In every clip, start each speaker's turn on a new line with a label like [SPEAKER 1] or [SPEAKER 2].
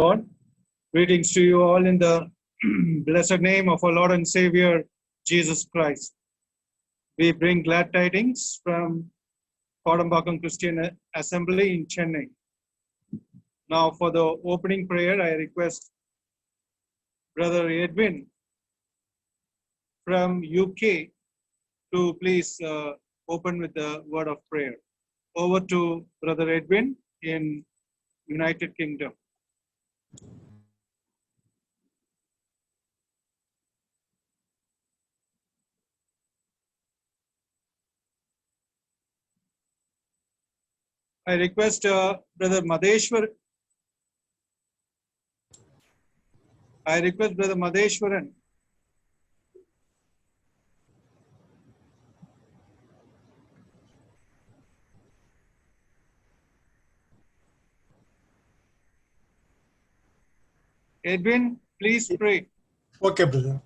[SPEAKER 1] God. Greetings to you all in the blessed name of our Lord and Savior, Jesus Christ. We bring glad tidings from Kodambakam Christian Assembly in Chennai. Now for the opening prayer, I request Brother Edwin from UK to please open with the word of prayer. Over to Brother Edwin in United Kingdom. I request Brother Madheshwar. I request Brother Madheshwaran. Edwin, please pray.
[SPEAKER 2] Okay, brother.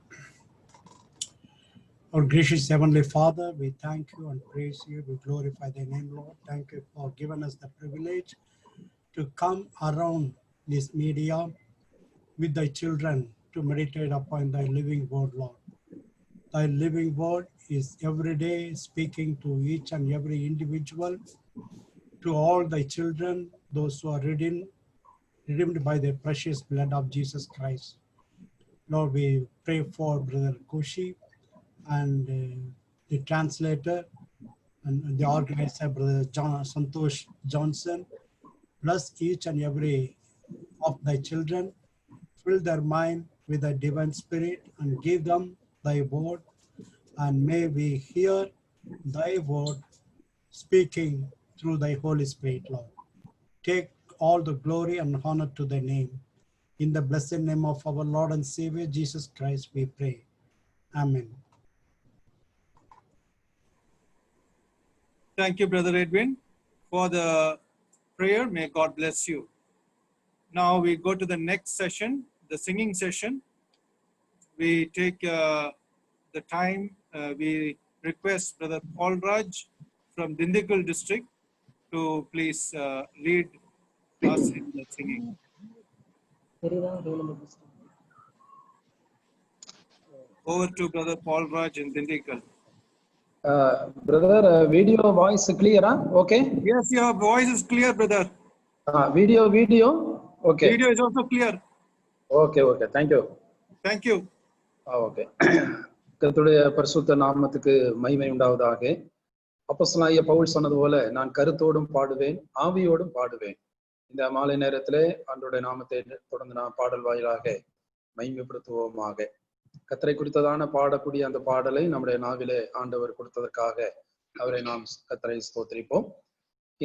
[SPEAKER 2] Our gracious Heavenly Father, we thank you and praise you. We glorify thy name, Lord. Thank you for giving us the privilege to come around this media with thy children to meditate upon thy living word, Lord. Thy living word is every day speaking to each and every individual, to all thy children, those who are redeemed by the precious blood of Jesus Christ. Lord, we pray for Brother Koshi and the translator and the organizer, Brother Santosh Johnson. Bless each and every of thy children. Fill their mind with thy divine spirit and give them thy word. And may we hear thy word speaking through thy Holy Spirit, Lord. Take all the glory and honor to thy name. In the blessed name of our Lord and Savior, Jesus Christ, we pray. Amen.
[SPEAKER 1] Thank you, Brother Edwin, for the prayer. May God bless you. Now we go to the next session, the singing session. We take the time, we request Brother Paul Raj from Dindigul district to please lead us in the singing. Over to Brother Paul Raj in Dindigul.
[SPEAKER 3] Brother, video voice clear, okay?
[SPEAKER 1] Yes, your voice is clear, brother.
[SPEAKER 3] Video, okay.
[SPEAKER 1] Video is also clear.
[SPEAKER 3] Okay, thank you.
[SPEAKER 1] Thank you.
[SPEAKER 3] Okay. கர்த்தருடைய பரிசுத்த நாமத்துக்கு மகிமை உண்டாவதாக. அப்போஸ்தலனாகிய பவுல் சொன்னது போல நான் கருத்தோடும் பாடுவேன், ஆவியோடும் பாடுவேன். இந்த மாலை நேரத்திலே ஆண்டவருடைய நாமத்தை தொடர்ந்து நாம் பாடல் வாயிலாக மகிமைப்படுத்துவோமாக. கர்த்தரை குறித்ததான பாடக்கூடிய அந்த பாடலை நம்முடைய நாவிலே ஆண்டவர் கொடுத்ததற்காக அவரை நாம் கர்த்தரை ஸ்தோத்திரிப்போம்.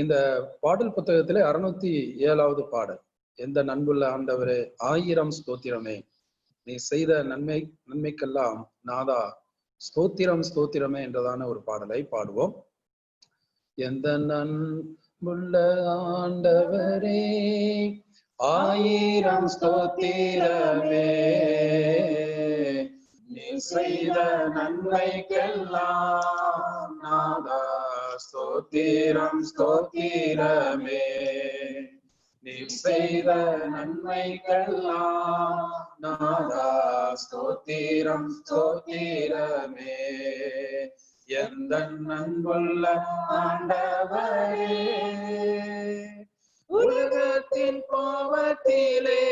[SPEAKER 3] இந்த பாடல் புத்தகத்திலே 607வது பாடல். எந்த நண்புள்ள ஆண்டவரே 1000 ஸ்தோத்திரமே, நீ செய்த நன்மைக்கெல்லாம் நாதா ஸ்தோத்திரமே என்றதான ஒரு பாடலை பாடுவோம். எந்த நண்புள்ள ஆண்டவரே 1000 ஸ்தோத்திரமே, நீ செய்த நன்மைக்கெல்லாம் நாதா ஸ்தோத்திரமே, நீ செய்த நன்மைக்கெல்லாம் நாதா ஸ்தோத்திரமே. எந்த நண்புள்ள ஆண்டவரே, உலகத்தின் பாவத்திலே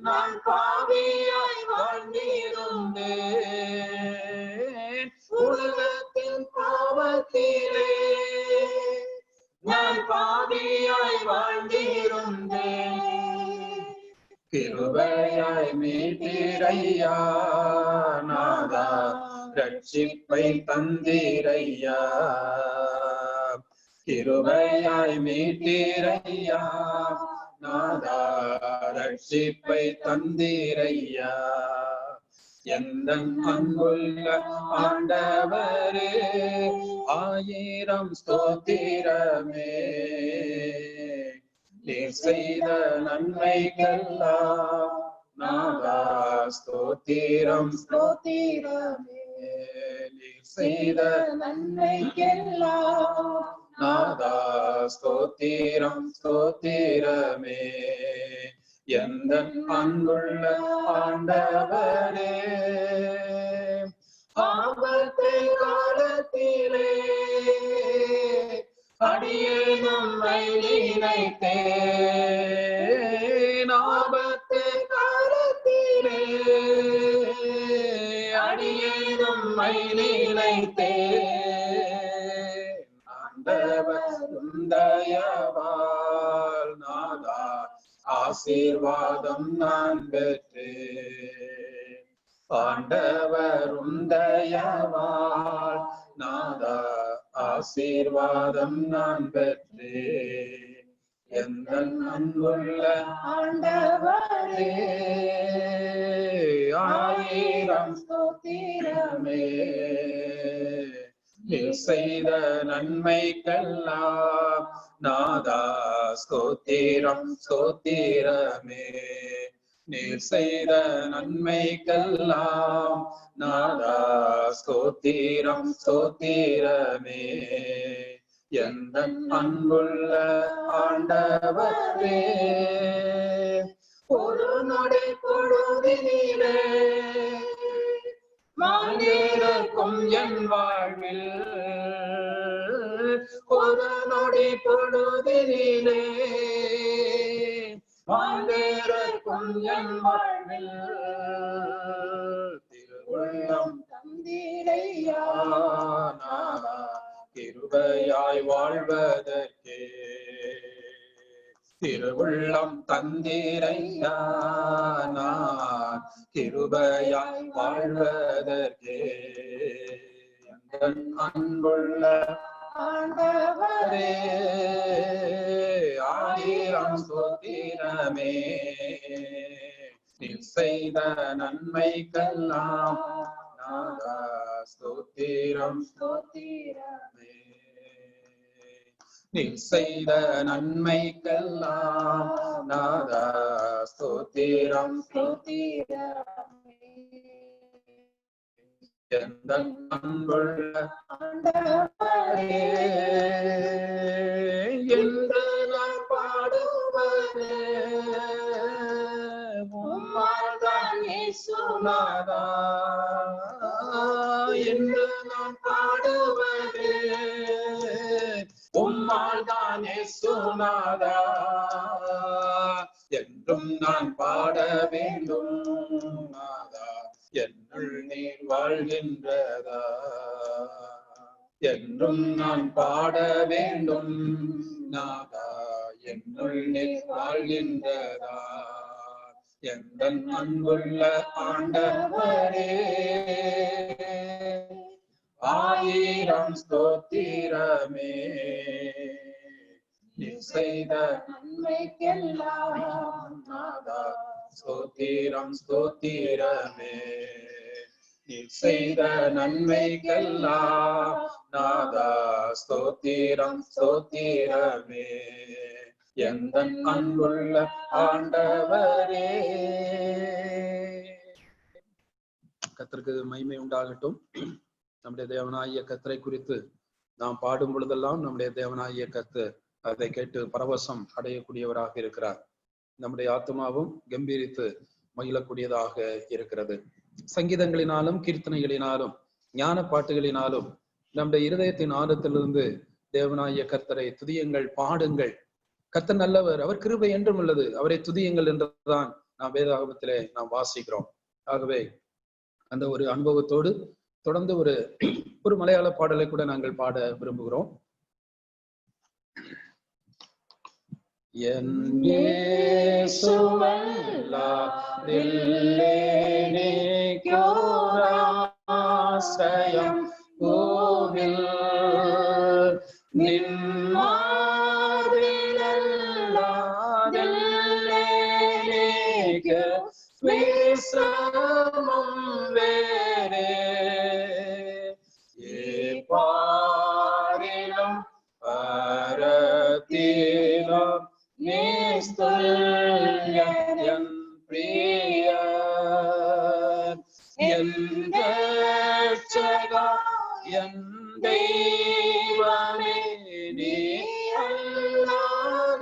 [SPEAKER 3] நான் பாவியாய் வாழ்ந்திருந்தேன், உலகத்தின் பாவத்திலே நான் பாவியாய் வாழ்ந்திருந்தேன், கிருபையாய் மீட்டீரையா நாதா, ரட்சிப்பை தந்தீரையா, கிருபையாய் மீட்டீரையா நாதா, ரட்சிப்பை தந்தீரையா. எந்த அன்புள்ள ஆண்டவரே 1000 ஸ்தோத்திரமே, நீ செய்த நன்மைக்கெல்லாம் நாதா ஸ்தோத்திரமே, நீ செய்த நன்மைக்கெல்லாம் நாதா ஸ்தோத்திரமே. எந்தன் அன்புள்ள ஆண்டவரே, ஆபத்து காலத்திலே அடியேன் உம்மை நினைத்தேன். ஆபத்து காலத்திலே அடியேன் உம்மை நினைத்தேன். ஆண்டவர் உம் தயவால் நாதா ஆசீர்வாதம் நான் பெற்றேன். ஆண்டவர் உம் தயவால் நாதா ஆசீர்வாதம் நான் பெற்றேன். எந்தன் அன்புள்ள ஆண்டவரே, ஆயிரம் ஸ்தோத்திரமே. நீர் செய்த நன்மைக்கெல்லாம் நாதா ஸ்தோத்திரம் ஸ்தோத்திரமே. நீர் செய்த நன்மைக்கெல்லாம் நாதா ஸ்தோத்திரம் ஸ்தோத்திரமே. எந்தன் அன்புள்ள ஆண்டவரே, ஒரு நொடி பொழுதினிலே மாண்டிருக்கும் என் வாழ்வில், ஒரு நொடி பொழுதினிலே மாண்டிருக்கும் என் வாழ்வில், திருவுள்ளம் தந்தீரையா நாதா கிருபையாய் வாழ்வதற்கே. திருவுள்ளம் தந்தீரையா நான் கிருபையாய் வாழ்வதற்கே. எந்தன் அன்புள்ள ஆண்டவரே, ஆயிரம் ஸ்தோத்திரமே. நீர் செய்த நன்மைக்கெல்லாம் நாதா ஸ்தோத்திரம் ஸ்தோத்திரமே. நீர் செய்த நன்மைக்கெல்லாம் நாதா ஸ்தோத்திரம் ஸ்தோத்திரமே. எந்தன் அன்புள்ள ஆண்டவரே, என்று நான் பாடுவதே உம்மால் தான் இயேசுநாதா. என்று நான் பாடுவதே உம்மால் தான் இயேசுநாதா. என்றும் நான் பாட வேண்டும் நாதா, என்னுள் நீர் வாழ்கின்றதா. என்றும் நான் பாட வேண்டும் நாதா, என்னுள் நீர் வாழ்கின்றதா. எந்தன் அன்புள்ள ஆண்டவரே, ஆயிரம் ஸ்தோத்திரமே. நீர் செய்த நன்மைக்கெல்லாம் நாதா ஸ்தோத்திரம் ஸ்தோத்திரமே. நீர் செய்த நன்மைக்கெல்லாம் நாதா ஸ்தோத்திரம் ஸ்தோத்திரமே. எந்தன் அன்புள்ள ஆண்டவரே. கர்த்தருக்கு மகிமை உண்டாகட்டும். நம்முடைய தேவனாகிய கர்த்தரை குறித்து நாம் பாடும் பொழுதெல்லாம் நம்முடைய தேவனாகிய கர்த்தர் அதை கேட்டு பரவசம் அடையக்கூடியவராக இருக்கிறார். நம்முடைய ஆத்மாவும் கம்பீரித்து மகிழக்கூடியதாக இருக்கிறது. சங்கீதங்களினாலும் கீர்த்தனைகளினாலும் ஞான பாட்டுகளினாலும் நம்முடைய இருதயத்தின் ஆழத்திலிருந்து தேவனாகிய கர்த்தரை துதியுங்கள், பாடுங்கள். கர்த்தர் நல்லவர், அவர் கிருபை என்றும் உள்ளது, அவரை துதியுங்கள் என்றுதான் நாம் வேதாகமத்திலே நாம் வாசிக்கிறோம். ஆகவே அந்த ஒரு அனுபவத்தோடு தொடர்ந்து ஒரு மலையாள பாடலை கூட நாங்கள் பாட விரும்புகிறோம். ஆசிரியம் கோவில் விஸ்ரமம் வேறே பாரிலும் பரத்திலும் நிஸ்துல்யன் பிரிய என் ரட்சகா என் தெய்வமே நீ அல்லாதெல்லாரும்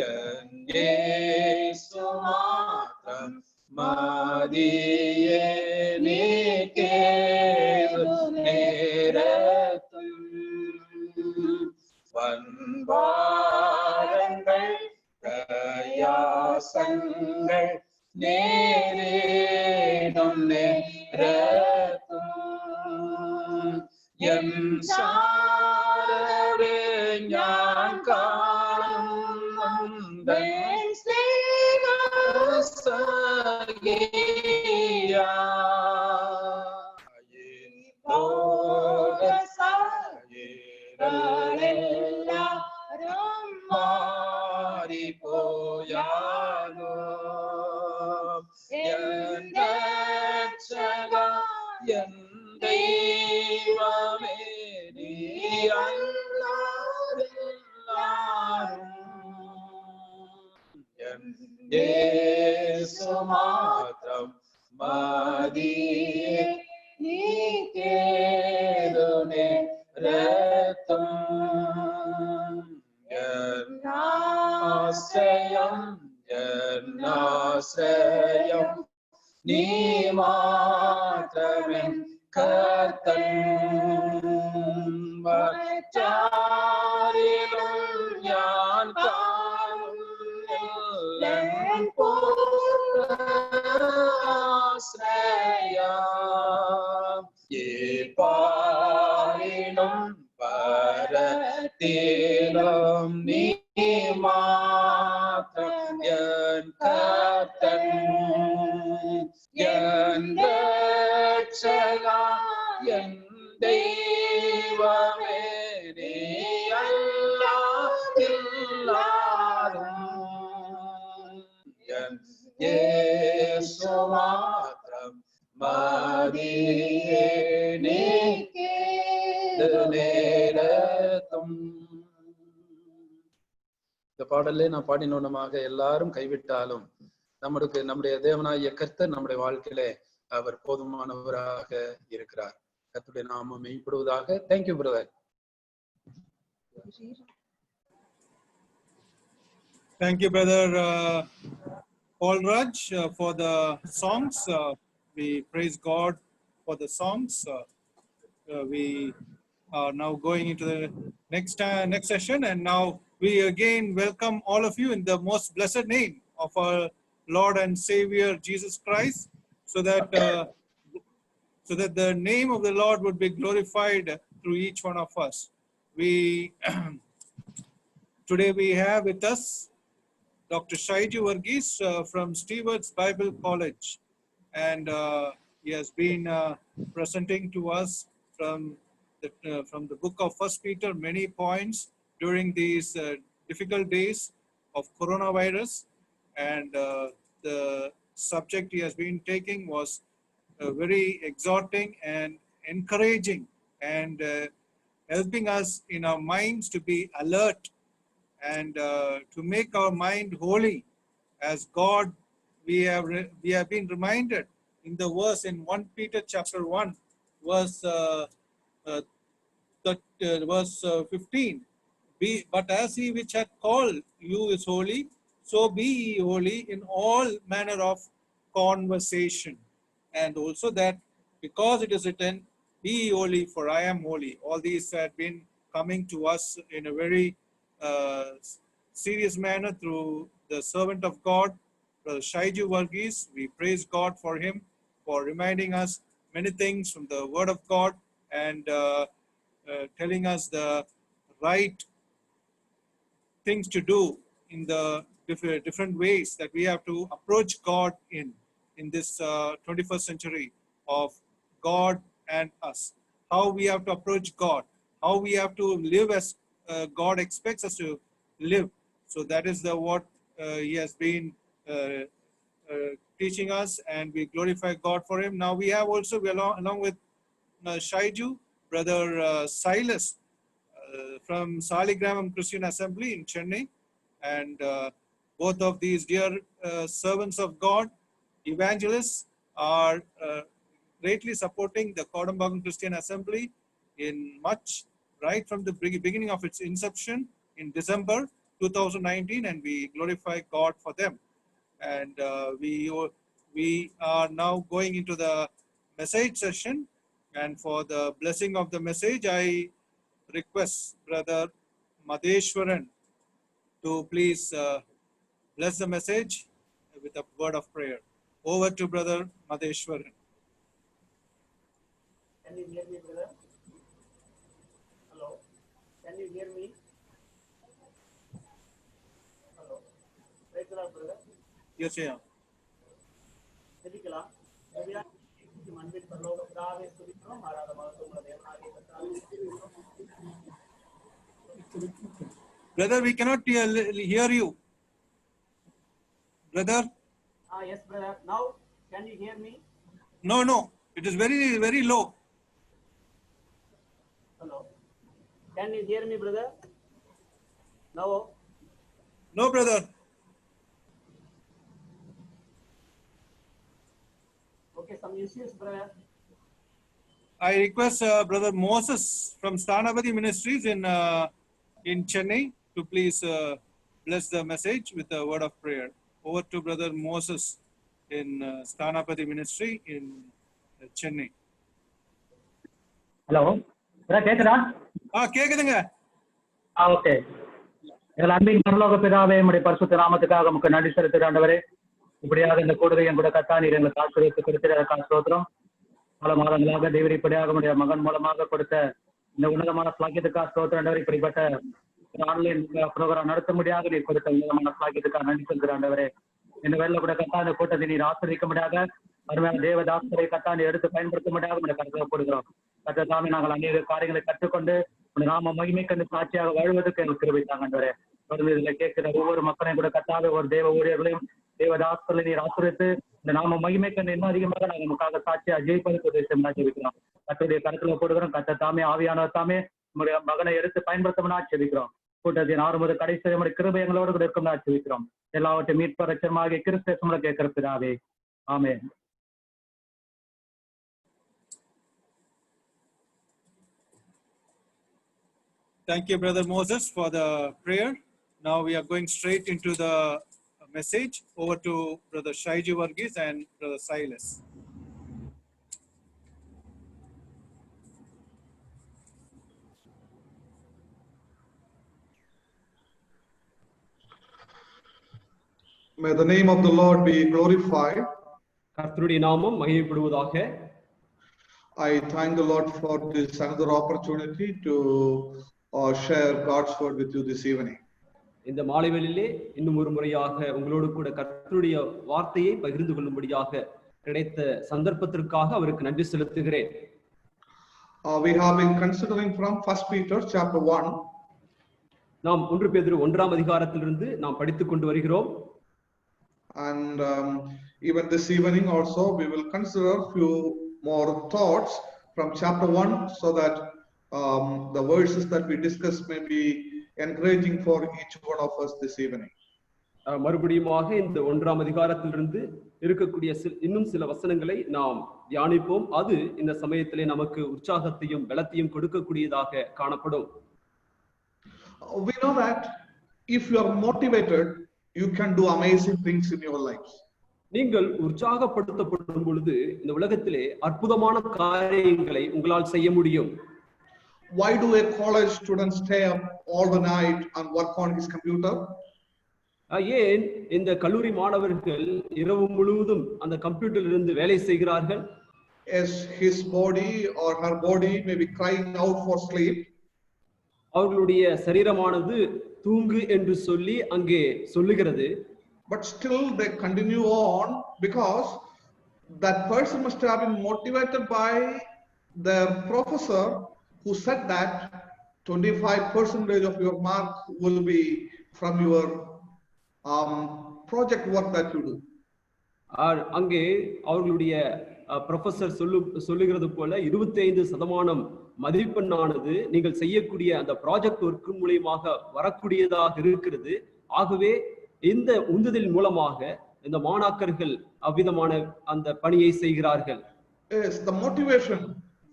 [SPEAKER 3] என் இயேசு மாத்திரம் மதியே நீ கேளும் நேரத்தும் வன்பாரங்கள் பிரயாசங்கள் நேரிடும் நேரத்தும் என் சாரவே ஞான் காணும் வந்தன் ஸ்நேகசகியா எல்லாரும் மாறி போயானோ என் ரட்சகா என் தெய்வமே நீ அல்லாதெல்லாரும் என் இயேசு மாத்திரம் மதியே நீ கேளும் நேரத்தும் என் ஆசிரியம் நீ மாத்திரமே கர்த்தன் மற்றாரிலும் ஞான் காணும் எல்லன் ஆசிரியம் பாரினும் பரத்திலும் நீ மாத்திரம் என் கர்த்தன் என் ரட்சகா என் தெய்வமே நீ அல்லாதெல்லாரும் என் இயேசு மாத்திரம் மதியே நீ கேளும் நேரத்தும். இந்த பாடலே நான் பாடினோனமாக எல்லாரும் கைவிட்டாலும் நம்முடைய தேவனாகிய கர்த்தர் நம்முடைய வாழ்க்கையிலே அவர் போதுமானவராக இருக்கிறார். கர்த்தருடைய நாமம் மெய்ப்படுவதாக. Thank you brother.
[SPEAKER 1] Thank you, Brother Paul Raj, for the songs. We praise God for the songs. We are now going into the next session, and now we again welcome all of you in the most blessed name of our Lord and Savior Jesus Christ, so that the name of the Lord would be glorified through each one of us. Today we have with us Dr. Shaiju Varghese from Stewart's Bible College, and he has been presenting to us from the book of First Peter many points during these difficult days of coronavirus, and the subject he has been taking was very exhorting and encouraging, and helping us in our minds to be alert and to make our mind holy as God. We have been reminded in the verse in 1 Peter chapter 1 verse 15. But as he which hath called you is holy, so be ye holy in all manner of conversation. And also that because it is written, be ye holy, for I am holy. All these have been coming to us in a very serious manner through the servant of God, Brother Shaiju Varghese. We praise God for him, for reminding us many things from the Word of God, and telling us the right things to do in the different ways that we have to approach God in this 21st century of God and us. How we have to approach God, how we have to live as God expects us to live. So that is what he has been teaching us, and we glorify God for him. Now we have also, along with Shaiju, Brother Silas from Saligramam Christian Assembly in Chennai, and both of these dear servants of God, evangelists, are greatly supporting the Kodambagan Christian Assembly in much, right from the beginning of its inception in December. 2019, and we glorify God for them. And we are now going into the message session, and for the blessing of the message, I request Brother Madheshwaran to please bless the message with a word of prayer. Over to Brother Madheshwaran.
[SPEAKER 4] Can you hear me, brother? Hello? Can you hear me? Hello? Praise the Lord, brother.
[SPEAKER 1] Yes, yeah.
[SPEAKER 4] ஜெபிக்கலாம். அன்பின் பரலோக பிதாவே, ஸ்துதிக்கிறோம். ஆராதமாக உம்முடைய தேவனாகிய கர்த்தாவே.
[SPEAKER 1] Brother, we cannot hear you. Brother?
[SPEAKER 4] Yes, brother. Now, can you hear me?
[SPEAKER 1] No. It is very, very low.
[SPEAKER 4] Hello? Can you hear me, brother? No?
[SPEAKER 1] No, brother.
[SPEAKER 4] Okay, some issues, brother.
[SPEAKER 1] I request Brother Moses from Sthanapathy Ministries in Chennai to please bless the message with a word of prayer. Over to Brother Moses in Sthanapathy Ministry in Chennai.
[SPEAKER 5] Hello கேக்குதா?
[SPEAKER 1] கேக்குதுங்க.
[SPEAKER 5] Okay. எங்கள் அன்பின் பரலோக பிதாவே, உம்முடைய பரிசுத்த நாமத்துக்காக உமக்கு நன்றி செலுத்துகிற ஆண்டவரே, இப்படியாக இந்த கூடுதலையும் கூட கர்த்தா நீர் எங்களுக்கு ஆசீர்வதித்து கொடுத்திருக்கிற ஸ்தோத்திரம். பல மாதங்களாக தேவரீர் இப்படியாக உடைய மகன் மூலமாக கொடுத்த இந்த உன்னதமான ஸ்லாக்கியத்துக்காக ஸ்தோத்திரம் ஆண்டவரே. இப்படிப்பட்ட ஆன்லைன் ப்ரோக்ராம் நடத்த முடியாத நீர் கொடுத்த உன்னதமான ஸ்லாக்கியத்துக்காக நன்றி செலுத்துகிற ஆண்டவரே. இந்த வேலை கூட கர்த்தா இந்த கூட்டத்தை நீர் ஆசிரிக்க முடியாத அருமையான தேவதாசரை கர்த்தா நீர் எடுத்து பயன்படுத்த முடியாத உடைய கருத்தை போடுகிறோம். கர்த்தர் தாமே நாங்கள் அநேக காரியங்களை கற்றுக்கொண்டு நாம மகிமை கண்டு சாட்சியாக வாழ்வதற்கு எங்களுக்கு கிருபைத்தாங்க ஆண்டவரே. தொடர்ந்து இதுல கேட்கிற ஒவ்வொரு மக்களையும் கூட கர்த்தாவே, ஒரு தேவ ஊழியர்களையும் தேவதாசர்களை நீர் ஆசிரியத்து இந்த நாம மகிமை கண்டு இன்னும் அதிகமாக நாங்கள் நமக்காக சாட்சியாக ஜெயிப்பதற்கு உதவி ஜெபிக்கிறோம். கர்த்தருடைய கருத்துல போடுகிறோம். கர்த்தர் தாமே ஆவியானவர் தாமே நம்முடைய மகனை எடுத்து பயன்படுத்தணும்னா ஜெபிக்கிறோம். கூட்டத்தின் ஆரம்பது கடைசி நம்முடைய கிருபை எங்களோடு கூட இருக்கும்னா ஜெபிக்கிறோம். எல்லாவற்றையும் மீட்பர் ரட்சகமாகிய கிறிஸ்து இயேசுவிலே கேட்கிற பிதாவே, ஆமென்.
[SPEAKER 1] Thank you, Brother Moses, for the prayer. Now we are going straight into the message. Over to Brother Shaiji Varghese and Brother Silas.
[SPEAKER 6] May the name of the Lord be glorified.
[SPEAKER 7] கர்த்தருடைய நாமம் மகிமைப்படுவதாக.
[SPEAKER 6] I thank the Lord for this another opportunity to share God's word with you this evening.
[SPEAKER 7] இந்த மாலைவேளையிலே இன்னும் ஒரு முறையாக உங்களோடு கூட கர்த்தருடைய வார்த்தையை பகிர்ந்து கொள்ளும்படியாக கிடைத்த சந்தர்ப்பத்திற்காக அவருக்கு நன்றி செலுத்துகிறேன்.
[SPEAKER 6] We have been considering from 1 Peter chapter 1.
[SPEAKER 7] நாம் 1 பேதுரு 1ஆம் அதிகாரத்திலிருந்து நாம் படித்துக் கொண்டு வருகிறோம்.
[SPEAKER 6] And even this evening also we will consider few more thoughts from chapter 1 so that the verses that we discuss may be encouraging for each one of us this evening.
[SPEAKER 7] மறுபடியுமாக இந்த 1ஆம் அதிகாரத்திலிருந்து இருக்கக்கூடிய இன்னும் சில வசனங்களை நாம் தியானிப்போம். அது இந்த சமயத்திலே நமக்கு உற்சாகத்தையும் பலத்தையும் கொடுக்கக்கூடியதாக காணப்படும்.
[SPEAKER 6] We know that if you are motivated, you can do amazing things in your lives.
[SPEAKER 7] நீங்கள் உற்சாகப்படுத்தப்படும் பொழுது இந்த உலகத்திலே அற்புதமான காரியங்களை உங்களால் செய்ய முடியும்.
[SPEAKER 6] Why do a college student stay up all the night and work on his computer?
[SPEAKER 7] ஏன் இந்த கல்லூரி மாணவர்கள் இரவு முழுவதும் அந்த கம்ப்யூட்டரில் இருந்து வேலை செய்கிறார்கள்?
[SPEAKER 6] As his body or her body may be crying out for sleep,
[SPEAKER 7] அவர்களுடைய சரீரமானது தூங்கு என்று சொல்லி அங்கே சொல்லுகிறது.
[SPEAKER 6] but still they continue on because that person must have been motivated by their professor who said that 25% of your mark will be from your project work that you do.
[SPEAKER 7] அங்கே அவர்களுடைய professor சொல்லுகிறது போல 25% மதிப்பெண்ணானது நீங்கள் செய்யக்கூடிய அந்த project work மூலமாக வரக்கூடியதாக இருக்கிறது. ஆகவே இந்த உந்துதல் மூலமாக இந்த மாணாக்கர்கள் அவ்விதமான அந்த பணியை செய்கிறார்கள்.
[SPEAKER 6] Yes, the motivation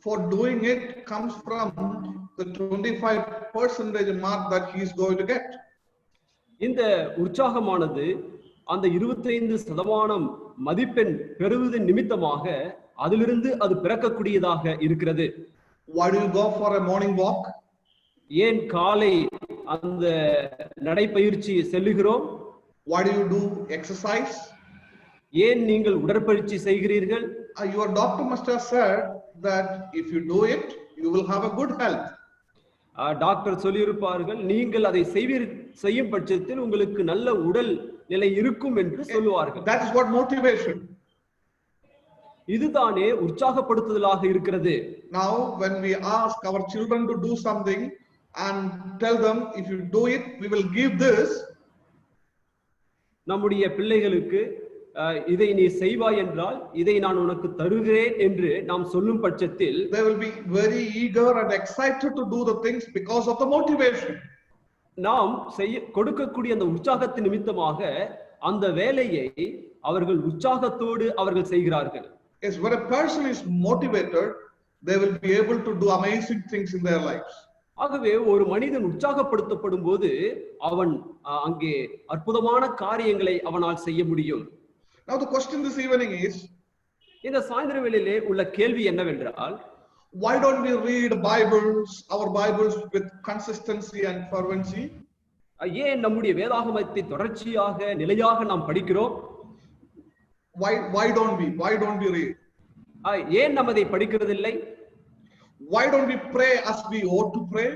[SPEAKER 6] for doing it comes from the 25% mark that he is going to get.
[SPEAKER 7] இந்த உற்சாகமானது அந்த 25% மதிப்பெண் பெறுவதன் நிமித்தமாக அதிலிருந்து அது பிறக்கக்கூடியதாக இருக்கிறது.
[SPEAKER 6] Why do you go for a morning walk?
[SPEAKER 7] ஏன் காலை அந்த நடைப்பயிற்சி செல்லுகிறோம்?
[SPEAKER 6] Why do you do exercise?
[SPEAKER 7] ஏன் நீங்கள் உடற்பயிற்சி செய்கிறீர்கள்?
[SPEAKER 6] Your doctor must have said that if you do it, you will have a good health.
[SPEAKER 7] Doctor சொல்லியிருப்பார்கள், நீங்கள் அதை செய்யும் பட்சத்தில் உங்களுக்கு நல்ல உடல் நிலை இருக்கும் என்று சொல்லுவார்கள்.
[SPEAKER 6] That is what motivation.
[SPEAKER 7] இதுதானே உற்சாகப்படுத்துதலாக இருக்கிறது.
[SPEAKER 6] Now, when we ask our children to do something and tell them, if you do it, we will give this.
[SPEAKER 7] நம்முடைய பிள்ளைகளுக்கு இதை நீ செய்வாய் என்றால் இதை நான் உனக்கு தருகிறேன் என்று நாம் சொல்லும் பட்சத்தில்
[SPEAKER 6] they will be very eager and excited to do the things because of the motivation.
[SPEAKER 7] நாம் கொடுக்கக்கூடிய அந்த உற்சாகத்தின் நிமித்தமாக அந்த வேலையை அவர்கள் உற்சாகத்தோடு அவர்கள் செய்கிறார்கள்.
[SPEAKER 6] Yes, when a person is motivated, they will be able to do amazing things in their lives.
[SPEAKER 7] ஆகவே ஒரு மனிதன் உற்சாகப்படுத்தப்படும் போது அவன் அங்கே அற்புதமான காரியங்களை அவனால் செய்ய முடியும்.
[SPEAKER 6] Now the question this evening is,
[SPEAKER 7] இந்த சாயந்திர வேளையிலே உள்ள கேள்வி என்னவென்றால்,
[SPEAKER 6] why don't we read our Bibles with consistency and fervency?
[SPEAKER 7] ஏன் நம்முடைய வேதாகமத்தை தொடர்ச்சியாக நிலையாக நாம் படிக்கிறோம்?
[SPEAKER 6] Why don't we read?
[SPEAKER 7] ஏன் நாம் அதை படிக்கிறதில்லை?
[SPEAKER 6] Why don't we pray as we ought to pray?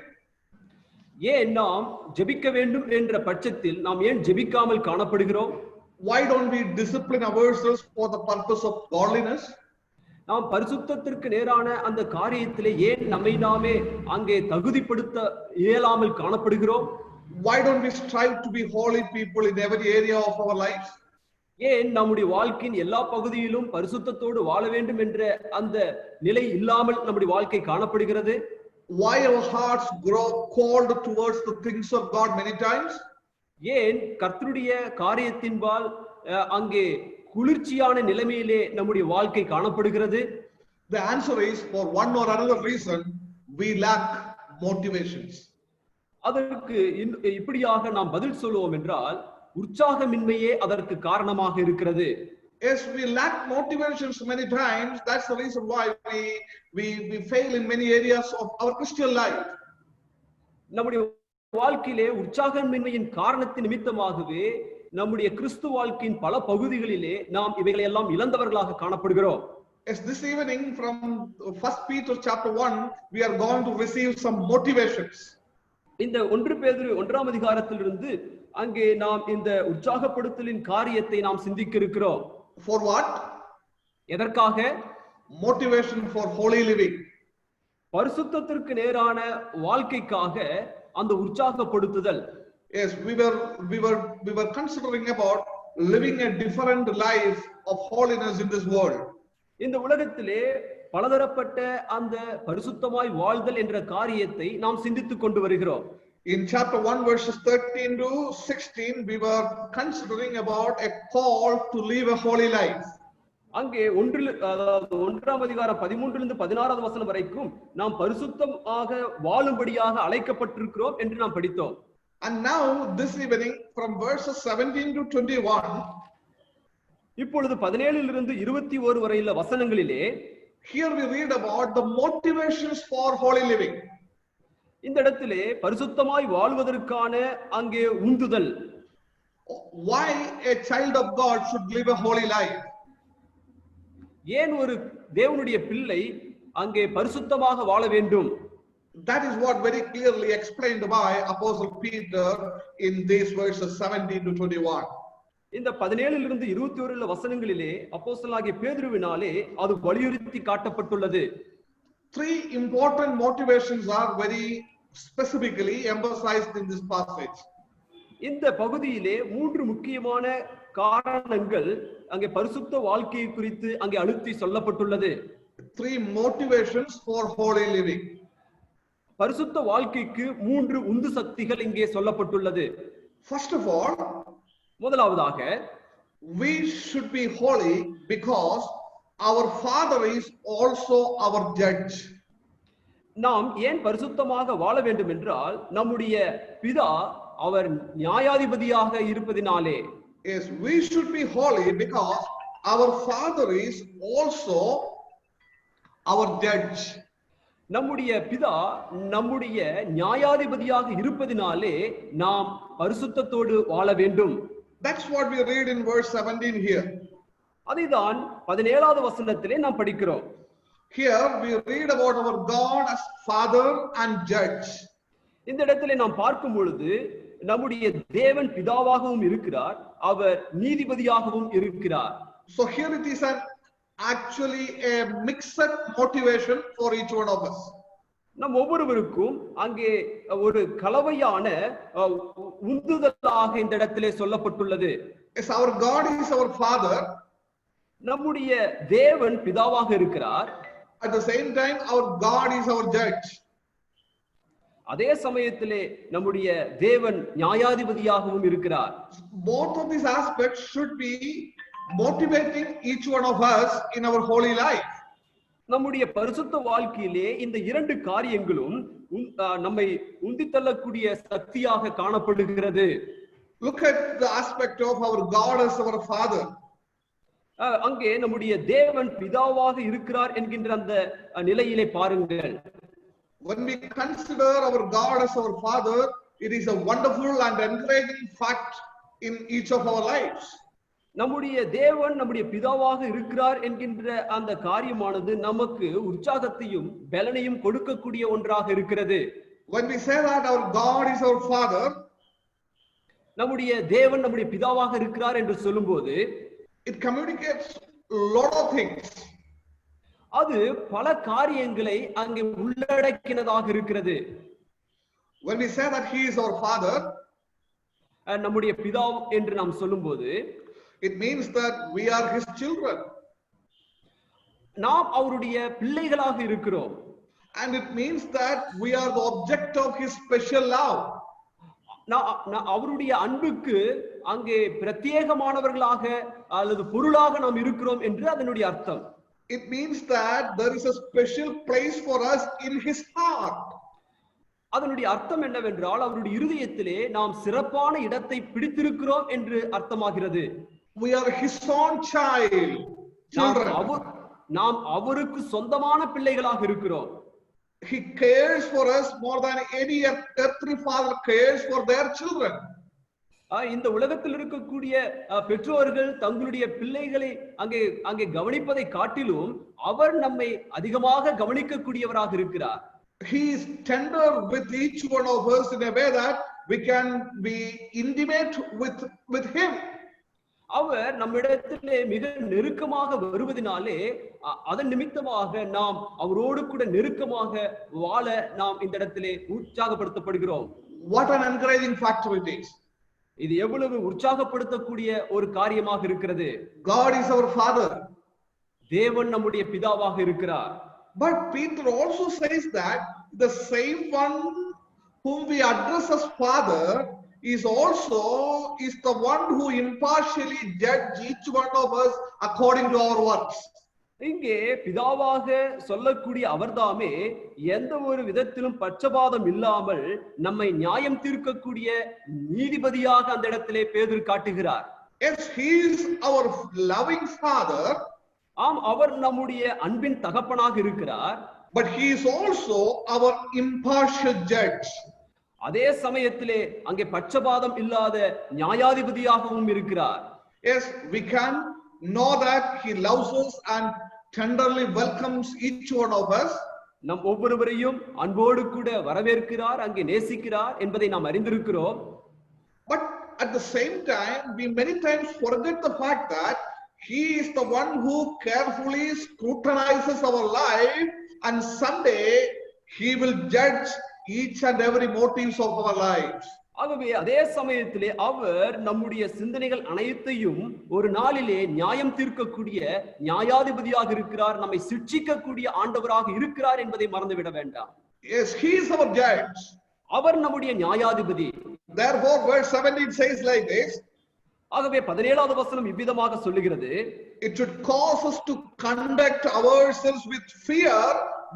[SPEAKER 7] ஏன் நாம் ஜெபிக்க வேண்டும் என்ற பட்சத்தில் நாம் ஏன் ஜெபிக்காமல் காணப்படுகிறோம்?
[SPEAKER 6] Why don't we discipline ourselves for the purpose of godliness?
[SPEAKER 7] நாம் பரிசுத்தத்திற்கு நேரான அந்த காரியத்திலே ஏன் நம்மை நாமே அங்கே தகுதிப்படுத்த இயலாமல் காணப்படுகிறோம்?
[SPEAKER 6] Why don't we strive to be holy people in every area of our lives?
[SPEAKER 7] ஏன் நம்முடைய வாழ்க்கையின் எல்லா பகுதியிலும் பரிசுத்தத்தோடு வாழ வேண்டும் என்ற அந்த நிலை இல்லாமல் நம்முடைய வாழ்க்கை காணப்படுகிறது?
[SPEAKER 6] Why our hearts grow cold towards the things of God many times?
[SPEAKER 7] ஏன் கர்த்தருடைய காரியத்தின்பால் அங்கே குளிர்ச்சியான நிலைமையிலே நம்முடைய வாழ்க்கை காணப்படுகிறது?
[SPEAKER 6] The answer is, for one or another reason, we lack motivations.
[SPEAKER 7] அதற்கு இப்படியாக நாம் பதில் சொல்லுவோம் என்றால் உற்சாகமின்மையே அதற்கு காரணமாக இருக்கிறது.
[SPEAKER 6] Yes, we lack motivations many times. That's the reason why we fail in many areas of our Christian life.
[SPEAKER 7] நம்முடைய வாழ்க்கையிலே உற்சாகமின்மையின் காரணத்தின் நிமித்தமாகவே நம்முடைய கிறிஸ்து வாழ்க்கையின் பல பகுதிகளிலே நாம் இவைகளை எல்லாம் இழந்தவர்களாக காணப்படுகிறோம்.
[SPEAKER 6] Yes, this evening from 1 Peter chapter 1, we are going to receive some motivations.
[SPEAKER 7] இந்த 1 பேதுரு 1ஆம் அதிகாரத்திலிருந்து அங்கே நாம் இந்த உற்சாகப்படுத்தலின் காரியத்தை நாம் சிந்திக்க இருக்கிறோம்.
[SPEAKER 6] For what?
[SPEAKER 7] எதற்காக?
[SPEAKER 6] Motivation for holy living.
[SPEAKER 7] பரிசுத்தத்திற்கு நேரான வாழ்க்கைக்காக அந்த உற்சாகப்படுத்துதல்.
[SPEAKER 6] Yes, we were considering about living a different life of holiness in this world.
[SPEAKER 7] இந்த உலகத்திலே பலதரப்பட்ட அந்த பரிசுத்தமாய் வாழ்தல் என்ற காரியத்தை நாம் சிந்தித்துக் கொண்டு வருகிறோம்.
[SPEAKER 6] In chapter 1 verses 13 to 16, we were considering about a call to live a holy life.
[SPEAKER 7] அங்கே 1ஆம் அதிகாரம் 13 16 வசனம் வரைக்கும் நாம் பரிசுத்தமாக வாழும்படியாக அழைக்கப்பட்டிருக்கிறோம் என்று நாம் படித்தோம்.
[SPEAKER 6] And now this evening from verses 17 to 21,
[SPEAKER 7] இப்பொழுது 17 21 வரையுள்ள வசனங்களிலே
[SPEAKER 6] here we read about the motivations for holy living.
[SPEAKER 7] இந்த இடத்திலே பரிசுத்தமாய் வாழ்வதற்கான அங்கே உந்துதல்.
[SPEAKER 6] Why a child of God should live a holy life?
[SPEAKER 7] ஏன் ஒரு தேவனுடைய பிள்ளை அங்கே பரிசுத்தமாக வாழ வேண்டும்?
[SPEAKER 6] That is what very clearly explained by Apostle Peter in these verses 17 to 21.
[SPEAKER 7] இந்த 17 21 வசனங்களிலே அப்போஸ்தலனாகிய பேதுருவினாலே அது வலியுறுத்தி காட்டப்பட்டுள்ளது.
[SPEAKER 6] Three important motivations are very specifically emphasized in this passage.
[SPEAKER 7] இந்த பகுதியிலே 3 முக்கியமான காரணங்கள் அங்கே பரிசுத்த வாழ்க்கை குறித்து அங்கே அழுத்தி சொல்லப்பட்டுள்ளது.
[SPEAKER 6] Three motivations for holy living.
[SPEAKER 7] பரிசுத்த வாழ்க்கைக்கு 3 உந்து சக்திகள் இங்கே சொல்லப்பட்டுள்ளது.
[SPEAKER 6] First of all,
[SPEAKER 7] முதலாவதாக
[SPEAKER 6] we should be holy because our Father is also our judge.
[SPEAKER 7] நாம் ஏன் பரிசுத்தமாக வாழ வேண்டும் என்றால் நம்முடைய பிதா அவர் நியாயாதிபதியாக இருப்பதினாலே.
[SPEAKER 6] Yes, we should be holy because our Father is also our judge.
[SPEAKER 7] நம்முடைய பிதா நம்முடைய நியாயாதிபதியாக இருப்பதினாலே நாம் பரிசுத்தத்தோடு வாழ வேண்டும்.
[SPEAKER 6] That's what we read in verse 17 here.
[SPEAKER 7] அதைதான் 17வது வசனத்திலே நாம் படிக்கிறோம்.
[SPEAKER 6] Here we read about our God as Father and Judge.
[SPEAKER 7] இந்த இடத்திலே நாம் பார்க்கும் பொழுது நம்முடைய தேவன் பிதாவாகவும் இருக்கிறார், அவர் நீதிபதியாகவும் இருக்கிறார்.
[SPEAKER 6] So here it is actually a mixed motivation for each one of us.
[SPEAKER 7] நம் ஒவ்வொருவருக்கும் அங்கே ஒரு கலவையான உந்துதலாக இந்த இடத்திலே சொல்லப்பட்டுள்ளது.
[SPEAKER 6] Yes, our God is our Father.
[SPEAKER 7] நம்முடைய தேவன் பிதாவாக இருக்கிறார்.
[SPEAKER 6] At the same time, our God is our Judge.
[SPEAKER 7] அதே சமயத்திலே நம்முடைய தேவன் நியாயாதிபதியாகவும் இருக்கிறார்.
[SPEAKER 6] Both of these aspects should be motivating each one of us in our holy life.
[SPEAKER 7] நம்முடைய பரிசுத்த வாழ்க்கையிலே இந்த இரண்டு காரியங்களும் நம்மை உந்தித்தள்ளக்கூடிய சக்தியாக காணப்படுகிறது.
[SPEAKER 6] Look at the aspect of our God as our Father.
[SPEAKER 7] அங்கே நம்முடைய தேவன் பிதாவாக இருக்கிறார் என்கின்ற அந்த நிலையிலே பாருங்கள்.
[SPEAKER 6] When we consider our God as our Father, it is a wonderful and encouraging fact in each of our lives.
[SPEAKER 7] நம்முடைய தேவன் நம்முடைய பிதாவாக இருக்கிறார் என்கின்ற அந்த காரியமானது நமக்கு உற்சாகத்தையும் பலனையும் கொடுக்கக்கூடிய ஒன்றாக இருக்கிறது.
[SPEAKER 6] When we say that our God is our Father,
[SPEAKER 7] நம்முடைய தேவன் நம்முடைய பிதாவாக இருக்கிறார் என்று சொல்லும்போது
[SPEAKER 6] it communicates a lot of things.
[SPEAKER 7] அது பல காரியங்களை அங்கே உள்ளடக்கினதாக இருக்கிறது.
[SPEAKER 6] When we say that he is our Father,
[SPEAKER 7] நம்முடைய பிதா என்று நாம் சொல்லும்போது
[SPEAKER 6] it means that we are his children.
[SPEAKER 7] நாம் அவருடைய பிள்ளைகளாக இருக்கிறோம்.
[SPEAKER 6] And it means that we are the object of his special love.
[SPEAKER 7] அவருடைய அன்புக்கு அங்கே பிரத்யேகமானவர்களாக அல்லது பொருளாக நாம் இருக்கிறோம் என்று அதனுடைய அர்த்தம்.
[SPEAKER 6] It means that there is a special place for us in his heart.
[SPEAKER 7] அதனுடைய அர்த்தம் என்னவென்றால் அவருடைய இருதயத்திலே நாம் சிறப்பான இடத்தை பிடித்திருக்கிறோம் என்று அர்த்தமாகிறது.
[SPEAKER 6] We are his own child.
[SPEAKER 7] நாம் அவருக்கு சொந்தமான பிள்ளைகளாக இருக்கிறோம்.
[SPEAKER 6] He cares for us more than any earthly father cares for their children.
[SPEAKER 7] இந்த உலகத்தில் இருக்கக்கூடிய பெற்றோர்கள் தங்களுடைய பிள்ளைகளை அங்கே கவனிப்பதை காட்டிலும் அவர் நம்மை அதிகமாக கவனிக்கக்கூடியவராக இருக்கிறார்.
[SPEAKER 6] He is tender with each one of us in a way that we can be intimate with him.
[SPEAKER 7] அவர் நம்மிடத்திலே மிக நெருக்கமாக வருவதனாலே அதன் நிமித்தமாக நாம் அவரோடு கூட நெருக்கமாக வாழ நாம் இந்த இடத்திலே உற்சாகப்படுத்தப்படுகிறோம்.
[SPEAKER 6] What an encouraging factor it is.
[SPEAKER 7] இது எவ்வளவு உற்சாகப்படுத்தக்கூடிய ஒரு காரியமாக இருக்கிறது.
[SPEAKER 6] God is our Father.
[SPEAKER 7] தேவன் நம்முடைய பிதாவாக இருக்கிறார்.
[SPEAKER 6] But Peter also says that the same one whom we address as Father is the one who impartially judge each one of us according to our works.
[SPEAKER 7] இங்கே பிதாவாக சொல்லக்கூடிய அவர்தாமே எந்த ஒரு விதத்திலும் பட்சபாதம் இல்லாமல் நம்மை நியாயம் தீர்க்கக்கூடிய நீதிபதியாக அந்த இடத்திலே பேதுரு காட்டுகிறார்.
[SPEAKER 6] Yes, he is our loving Father.
[SPEAKER 7] ஆம், அவர் நம்முடைய அன்பின் தகப்பனாக இருக்கிறார்.
[SPEAKER 6] But he is also our impartial judge.
[SPEAKER 7] அதே சமயத்திலே அங்கே பட்சபாதம் இல்லாத நியாயாதிபதியாகவும் இருக்கிறார்.
[SPEAKER 6] Yes, we can know that he loves us and tenderly welcomes each one of us.
[SPEAKER 7] நம் ஒவ்வொருவரையும் அன்போடு கூட வரவேற்கிறார், அங்கே நேசிக்கிறார் என்பதை நாம் அறிந்திருக்கிறோம்.
[SPEAKER 6] But at the same time, we many times forget the fact that he is the one who carefully scrutinizes our life, and someday he will judge each and every motives of our lives.
[SPEAKER 7] ஆகவே அதே சமயத்திலே அவர் நம்முடைய சிந்தனைகள் அனைத்தையும் ஒரு நாளிலே நியாயம் தீர்க்கக்கூடிய நியாயாதிபதியாக இருக்கிறார், நம்மை சிட்சிக்கக்கூடிய ஆண்டவராக இருக்கிறார் என்பதை மறந்துவிட வேண்டாம்.
[SPEAKER 6] Yes, he is our judge.
[SPEAKER 7] அவர் நம்முடைய நியாயாதிபதி.
[SPEAKER 6] Therefore verse 17 says like this.
[SPEAKER 7] ஆகவே 17வது வசனம் இவ்விதமாக சொல்லுகிறது,
[SPEAKER 6] it should cause us to conduct ourselves with fear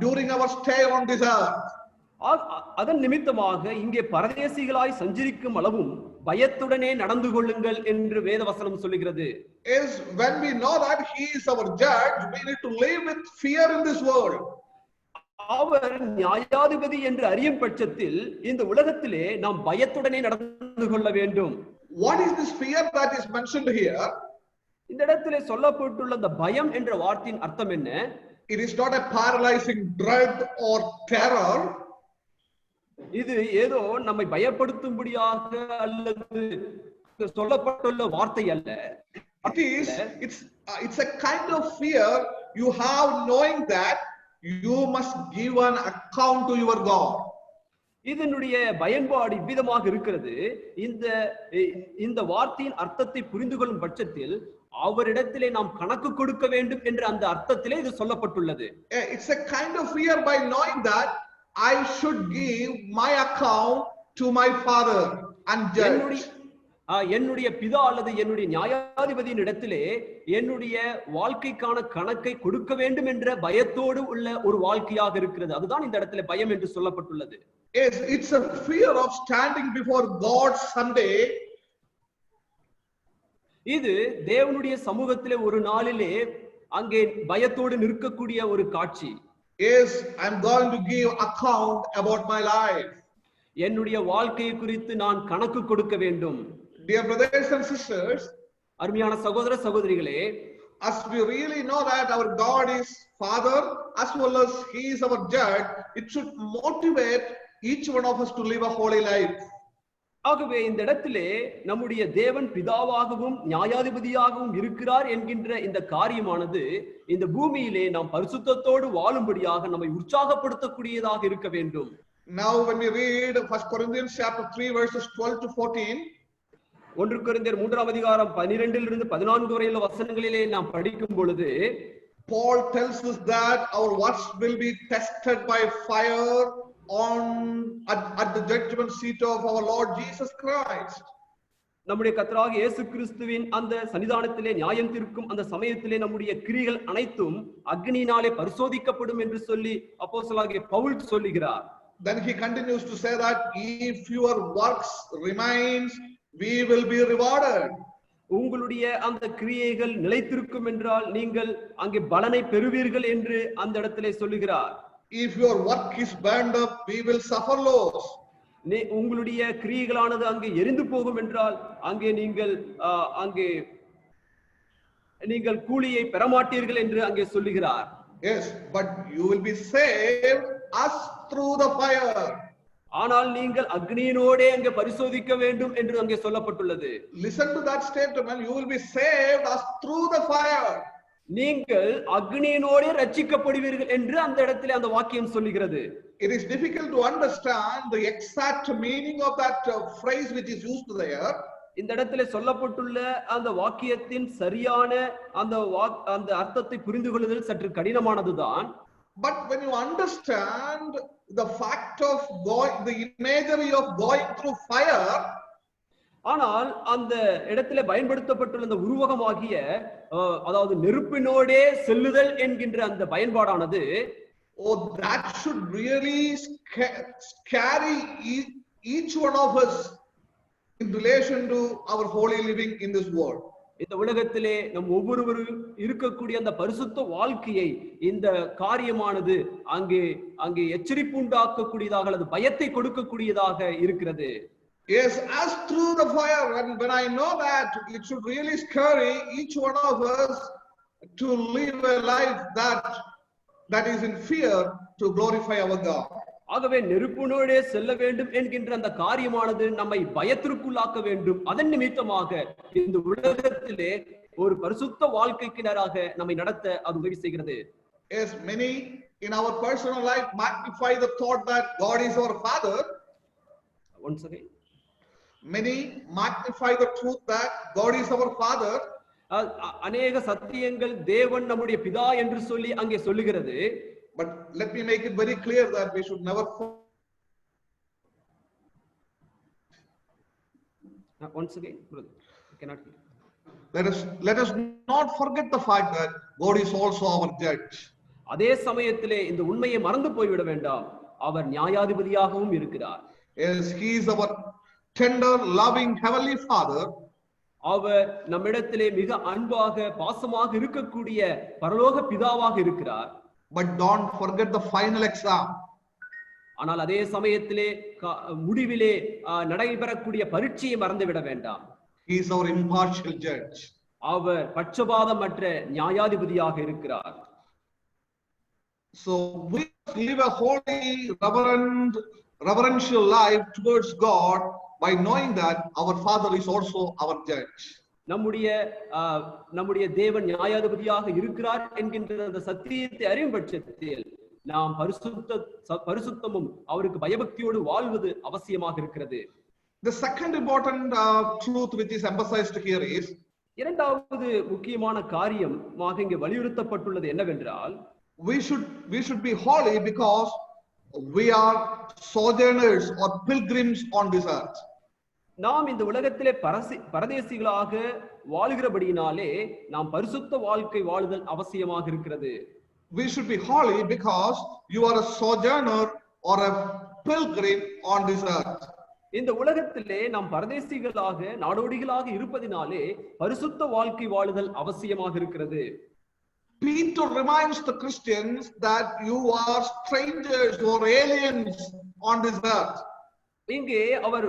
[SPEAKER 6] during our stay on this earth.
[SPEAKER 7] அதன் நிமித்தமாக இங்கே பரதேசிகளாய் சஞ்சரிக்கும் அளவும் பயத்துடனே நடந்து கொள்ளுங்கள் என்று வேதவசனம் சொல்லுகிறது.
[SPEAKER 6] Is when we know that he is our judge, we need to live with fear in this world.
[SPEAKER 7] அவர் நியாயாதிபதி என்று அறியும் பட்சத்தில் இந்த உலகத்திலே நாம் பயத்துடனே நடந்து கொள்ள வேண்டும்.
[SPEAKER 6] What is this fear that is mentioned here?
[SPEAKER 7] இந்த இடத்திலே சொல்லப்பட்டுள்ள அந்த பயம் என்ற வார்த்தையின் அர்த்தம் என்ன?
[SPEAKER 6] It is not a paralyzing dread or terror.
[SPEAKER 7] இது ஏதோ நம்மை பயப்படுத்தும்படியாக அல்லது சொல்லப்பட்டுள்ள வார்த்தை அல்ல.
[SPEAKER 6] It's a kind of fear you have knowing that you must give an account to your God.
[SPEAKER 7] இதனுடைய பயன்பாடு இவ்விதமாக இருக்கிறது. இந்த வார்த்தையின் அர்த்தத்தை புரிந்து கொள்ளும் பட்சத்தில் அவரிடத்திலே நாம் கணக்கு கொடுக்க வேண்டும் என்ற அந்த அர்த்தத்திலே இது சொல்லப்பட்டுள்ளது.
[SPEAKER 6] It's a kind of fear by knowing that I should give my account to my father and judge.
[SPEAKER 7] என்னுடைய பிதா அல்லது என்னுடைய நியாயாதிபதியின் இடத்திலே என்னுடைய வாழ்க்கைக்கான கணக்கை கொடுக்க வேண்டும் என்ற பயத்தோடு உள்ள ஒரு வாழ்க்கையாக இருக்கிறது. அதுதான் இந்த இடத்துல பயம் என்று சொல்லப்பட்டுள்ளது.
[SPEAKER 6] Yes, it's a fear of standing before God someday.
[SPEAKER 7] இது தேவனுடைய சமூகத்திலே ஒரு நாளிலே அங்கே பயத்தோடு நிற்கக்கூடிய ஒரு காட்சி.
[SPEAKER 6] Yes, I'm going to give account about my life.
[SPEAKER 7] என்னுடைய வாழ்க்கையை குறித்து நான் கணக்கு கொடுக்க வேண்டும்.
[SPEAKER 6] Dear brothers and sisters,
[SPEAKER 7] அருமையான சகோதர சகோதரிகளே,
[SPEAKER 6] as we really know that our God is Father as well as He is our Judge, it should motivate each one of us to live a holy life.
[SPEAKER 7] ஆகவே இந்த இடத்திலே நம்முடைய தேவன் பிதாவாகவும் நியாயாதிபதியாகவும் இருக்கிறார் என்கின்ற இந்த காரியமானது இந்த பூமியிலே நாம் பரிசுத்தத்தோடு வாழும்படியாக நம்மை உற்சாகப்படுத்தக்கூடியதாக இருக்க வேண்டும்.
[SPEAKER 6] Now when we read 1 Corinthians chapter 3 verses 12 to 14,
[SPEAKER 7] 1 கொரிந்தியர் 3ஆம் அதிகாரம் 12 இலிருந்து 14 வரையுள்ள வசனங்களிலே நாம் படிக்கும் பொழுது
[SPEAKER 6] Paul tells us that our works will be tested by fire at the judgment seat of our Lord Jesus Christ.
[SPEAKER 7] நம்முடைய கர்த்தராகிய இயேசு கிறிஸ்துவின் அந்த சன்னிதானத்திலே நியாயம் தீர்க்கும் அந்த சமயத்திலே நம்முடைய கிரியைகள் அனைத்தும் அக்னியினாலே பரிசோதிக்கப்படும் என்று சொல்லி அப்போஸ்தலனாகிய பவுல் சொல்லுகிறார்.
[SPEAKER 6] Then he continues to say that if your works remains, we will be rewarded.
[SPEAKER 7] உங்களுடைய அந்த கிரியைகள் நிலைத்திருக்கும் என்றால் நீங்கள் அங்கே பலனை பெறுவீர்கள் என்று அந்த இடத்திலே சொல்லுகிறார்.
[SPEAKER 6] If your work is burned up, we will suffer loss.
[SPEAKER 7] உங்களுடைய கிரியைகளானது அங்கே எரிந்து போகும் என்றால் அங்கே நீங்கள் கூலியை பெறமாட்டீர்கள் என்று அங்கே சொல்லுகிறார்.
[SPEAKER 6] Yes, but you will be saved as through the fire.
[SPEAKER 7] ஆனால் நீங்கள் அக்னியினோடே அங்கே பரிசோதிக்க வேண்டும் என்று அங்கே சொல்லப்பட்டுள்ளது.
[SPEAKER 6] Listen to that statement, you will be saved as through the fire.
[SPEAKER 7] நீங்கள் அக்னியினோடே ரட்சிக்கப்படுவீர்கள் என்று அந்த இடத்திலே அந்த வாக்கியம் சொல்லுகிறது.
[SPEAKER 6] It is difficult to understand the exact meaning of that phrase which is used there.
[SPEAKER 7] இந்த இடத்திலே சொல்லப்பட்டுள்ள அந்த வாக்கியத்தின் சரியான அந்த அர்த்தத்தை புரிந்து கொள்ளுதல் சற்று கடினமானதுதான்.
[SPEAKER 6] But when you understand the fact of the imagery of going through fire,
[SPEAKER 7] ஆனால் அந்த இடத்திலே பயன்படுத்தப்பட்டுள்ள அந்த உருவகமாகிய அதாவது நெருப்பினோடே செல்லுதல் என்கின்ற அந்த பயன்பாடானது
[SPEAKER 6] that should really carry each one of us in relation to our holy living in this world.
[SPEAKER 7] இந்த உலகத்திலே நம் ஒவ்வொருவரும் இருக்கக்கூடிய அந்த பரிசுத்த வாழ்க்கையை இந்த காரியமானது அங்கே எச்சரிப்பு உண்டாக்கக்கூடியதாக அல்லது பயத்தை கொடுக்கக்கூடியதாக இருக்கிறது.
[SPEAKER 6] Yes, as through the fire, and when I know that, it should really scary each one of us to live a life that is in fear to glorify our God.
[SPEAKER 7] ஆகவே நெருப்பினோடே செல்ல வேண்டும் என்கின்ற அந்த காரியமானது நம்மை பயத்திற்குள்ளாக்க வேண்டும். அதன் நிமித்தமாக இந்த உலகத்திலே ஒரு பரிசுத்த வாழ்க்கைக்கு நேராக நம்மை நடத்த அது உதவி செய்கிறது.
[SPEAKER 6] Yes, many in our personal life magnify the thought that God is our Father.
[SPEAKER 7] Once again,
[SPEAKER 6] many magnify the truth that God is our Father.
[SPEAKER 7] அநேக சத்தியங்கள் தேவன் நம்முடைய பிதா என்று சொல்லி அங்கே சொல்லுகிறது.
[SPEAKER 6] But let me make it very clear that we should never
[SPEAKER 7] once again, brother, I cannot hear.
[SPEAKER 6] Let us not forget the fact that God is also our judge.
[SPEAKER 7] அதே சமயத்திலே இந்த உண்மையை மறந்து போய்விட வேண்டாம். அவர் நியாயாதிபதியாகவும் இருக்கிறார்.
[SPEAKER 6] Yes, he is our tender, loving heavenly Father.
[SPEAKER 7] அவர் நம்மிடத்திலே மிக அன்பாக பாசமாக இருக்கக்கூடிய பரலோக பிதாவாக இருக்கிறார்.
[SPEAKER 6] But don't forget the final exam.
[SPEAKER 7] ஆனால் அதே சமயத்திலே முடிவிலே நடைபெறக்கூடிய பரீட்சையை மறந்துவிட வேண்டாம்.
[SPEAKER 6] He is our impartial judge.
[SPEAKER 7] அவர் பட்சபாதமற்ற நியாயாதிபதியாக இருக்கிறார்.
[SPEAKER 6] So we live a holy, reverential life towards God by knowing that our Father is also our judge.
[SPEAKER 7] நம்முடைய தேவன் நியாயாதிபதியாக இருக்கிறார் என்கின்ற அந்த சத்தியத்தை அறியும் பட்சத்தில் நாம் பரிசுத்தமும் அவருக்கு பயபக்தியோடு வாழ்வது அவசியமாக இருக்கிறது.
[SPEAKER 6] The second important truth which is emphasized here is,
[SPEAKER 7] இரண்டாவது முக்கியமான காரியமாக இங்கே வலியுறுத்தப்பட்டுள்ளது என்னவென்றால்,
[SPEAKER 6] we should be holy because we are sojourners or pilgrims on this earth.
[SPEAKER 7] நாம் இந்த உலகத்திலே பரதேசிகளாக வாழுகிறபடியினாலே நாம் பரிசுத்த வாழ்க்கை வாழுதல் அவசியமாக இருக்கிறது.
[SPEAKER 6] We should be holy because you are a sojourner or a pilgrim on this earth.
[SPEAKER 7] இந்த உலகத்திலே நாம் பரதேசிகளாக நாடோடிகளாக இருப்பதினாலே பரிசுத்த வாழ்க்கை வாழுதல் அவசியமாக இருக்கிறது.
[SPEAKER 6] Peter reminds the Christians that you are strangers or aliens on this earth.
[SPEAKER 7] இங்கே அவர்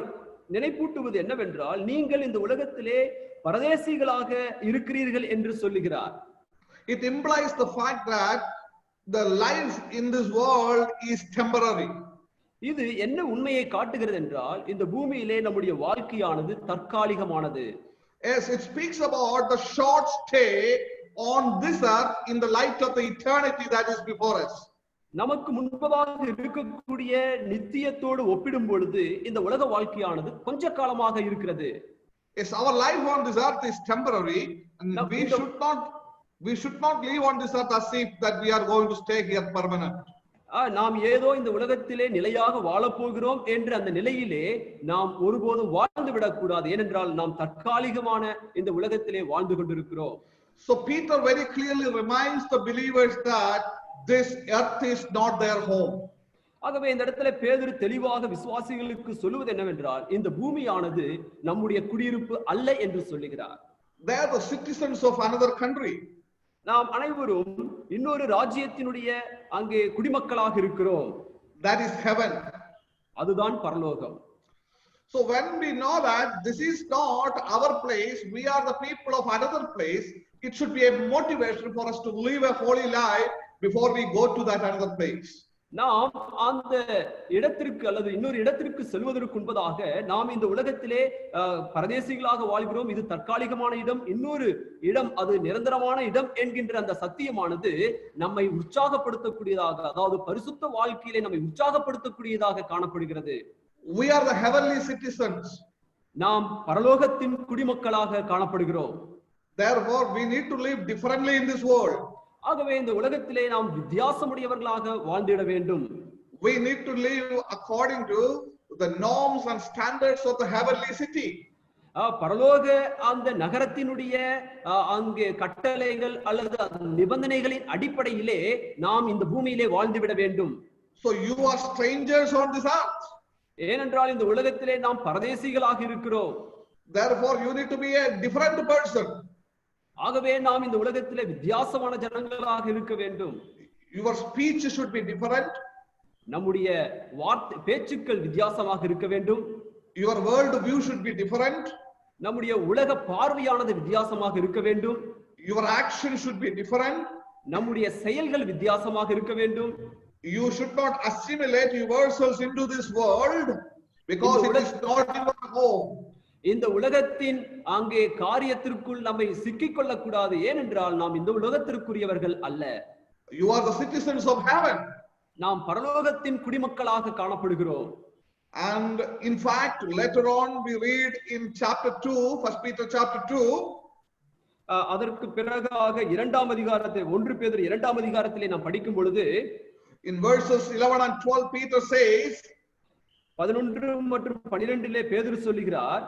[SPEAKER 7] நினைப்பூட்டுவது என்னவென்றால், நீங்கள் இந்த உலகத்திலே பரதேசிகளாக இருக்கிறீர்கள் என்று சொல்லுகிறார்.
[SPEAKER 6] It implies the fact that the life in this world is temporary.
[SPEAKER 7] இது என்ன உண்மையை காட்டுகிறது என்றால், இந்த பூமியிலே நம்முடைய வாழ்க்கையானது தற்காலிகமானது.
[SPEAKER 6] Yes, it speaks about the short stay on this earth in the light of the eternity that is before us.
[SPEAKER 7] நமக்கு முன்பதாக இருக்கக்கூடிய நித்தியத்தோடு ஒப்பிடும் பொழுது இந்த உலக வாழ்க்கையானது கொஞ்ச காலமாக இருக்கிறது.
[SPEAKER 6] Yes, our life on this earth is temporary, and we should not live on this earth as if that we are going to stay here permanent.
[SPEAKER 7] நாம் ஏதோ இந்த உலகத்திலே நிலையாக வாழப்போகிறோம் என்ற அந்த நிலையிலே நாம் ஒருபோதும் வாழ்ந்து விடக்கூடாது. ஏனென்றால் நாம் தற்காலிகமான இந்த உலகத்திலே வாழ்ந்து கொண்டிருக்கிறோம்.
[SPEAKER 6] So Peter very clearly reminds the believers that this earth is not their home.
[SPEAKER 7] ஆகவே இந்த இடத்துல பேதுரு தெளிவாக விசுவாசிகளுக்கு சொல்லுவது என்னவென்றால், இந்த பூமியானது நம்முடைய குடியிருப்பு அல்ல என்று சொல்லுகிறார்.
[SPEAKER 6] They are the citizens of another country.
[SPEAKER 7] நாம் அனைவரும் இன்னொரு ராஜ்யத்தினுடைய அங்கே குடிமக்களாக இருக்கிறோம்.
[SPEAKER 6] That is heaven.
[SPEAKER 7] அதுதான் பரலோகம்.
[SPEAKER 6] So when we know that this is not our place, we are the people of another place, it should be a motivation for us to live a holy life before we go to that another place.
[SPEAKER 7] நாம் அந்த இடத்திற்கு அல்லது இன்னொரு இடத்திற்கு செல்வதற்கு முன்பதாக நாம் இந்த உலகத்திலே பரதேசிகளாக வாழ்கிறோம், இது தற்காலிகமான இடம், இன்னொரு இடம் அது நிரந்தரமான இடம் என்கின்ற அந்த சத்தியமானது நம்மை உற்சாகப்படுத்தக்கூடியதாக, அதாவது பரிசுத்த வாழ்க்கையிலே நம்மை உற்சாகப்படுத்தக்கூடியதாக காணப்படுகிறது.
[SPEAKER 6] We are the heavenly citizens.
[SPEAKER 7] நாம் பரலோகத்தின் குடிமக்களாக காணப்படுகிறோம்.
[SPEAKER 6] Therefore we need to live differently in this world.
[SPEAKER 7] ஆகவே இந்த உலகத்திலே நாம் வித்தியாசமுடையவர்களாக வாழ்ந்திட வேண்டும்.
[SPEAKER 6] We need to live according to the norms and standards of the heavenly city.
[SPEAKER 7] பரலோக அந்த நகரத்தினுடைய அங்கே கட்டளைகள் அல்லது நிபந்தனைகளின் அடிப்படையிலே நாம் இந்த பூமியிலே வாழ்ந்துவிட வேண்டும்.
[SPEAKER 6] So you are strangers on this earth.
[SPEAKER 7] ஏனென்றால் இந்த உலகத்திலே நாம் பரதேசிகளாக இருக்கிறோம்.
[SPEAKER 6] Therefore you need to be a different person.
[SPEAKER 7] ஆகவே நாம் இந்த உலகத்திலே வித்தியாசமான ஜனங்களாக இருக்க வேண்டும்.
[SPEAKER 6] Your speech should be different.
[SPEAKER 7] நம்முடைய பேச்சுக்கள் வித்தியாசமாக இருக்க வேண்டும்.
[SPEAKER 6] Your world view should be different.
[SPEAKER 7] நம்முடைய உலக பார்வையானது வித்தியாசமாக இருக்க வேண்டும்.
[SPEAKER 6] Your action should be different.
[SPEAKER 7] நம்முடைய செயல்கள் வித்தியாசமாக இருக்க வேண்டும்.
[SPEAKER 6] You should not assimilate yourselves into this world because it is not your home.
[SPEAKER 7] இந்த உலகத்தின் அங்கே காரியத்திற்குள் நம்மை சிக்கிக் கொள்ளக்கூடாது. ஏனென்றால் நாம் இந்த உலகத்திற்குரியவர்கள் அல்ல.
[SPEAKER 6] You are the citizens of heaven.
[SPEAKER 7] நாம் பரலோகத்தின் குடிமக்களாக காணப்படுகிறோம்.
[SPEAKER 6] And in fact, later on we read in chapter 2, 1 Peter chapter 2,
[SPEAKER 7] அதற்கு பிறகாக 2ஆம் அதிகாரத்தை 1 பேதுரு 2ஆம் அதிகாரத்திலே நாம் படிக்கும் பொழுது
[SPEAKER 6] in verses 11 and 12 Peter says,
[SPEAKER 7] 11 மற்றும் 12 பேதுரு சொல்லுகிறார்,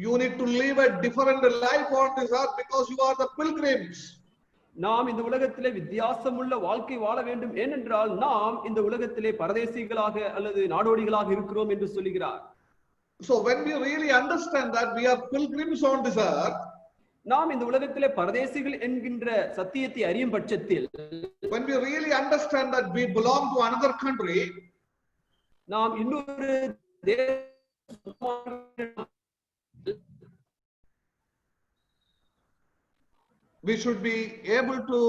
[SPEAKER 6] you need to live a different life on this earth because you are the pilgrims.
[SPEAKER 7] நாம் இந்த உலகத்திலே வித்தியாசமுள்ள வாழ்க்கை வாழ வேண்டும், ஏனென்றால் நாம் இந்த உலகத்திலே பரதேசிகளாக அல்லது நாடோடிகளாக இருக்கிறோம் என்று சொல்லுகிறார்.
[SPEAKER 6] So when we really understand that we are pilgrims on this earth,
[SPEAKER 7] நாம் இந்த உலகத்திலே பரதேசிகள் என்கின்ற சத்தியத்தை அறியும் பட்சத்தில்,
[SPEAKER 6] when we really understand that we belong to another country,
[SPEAKER 7] நாம் இன்னொரு
[SPEAKER 6] we should be able to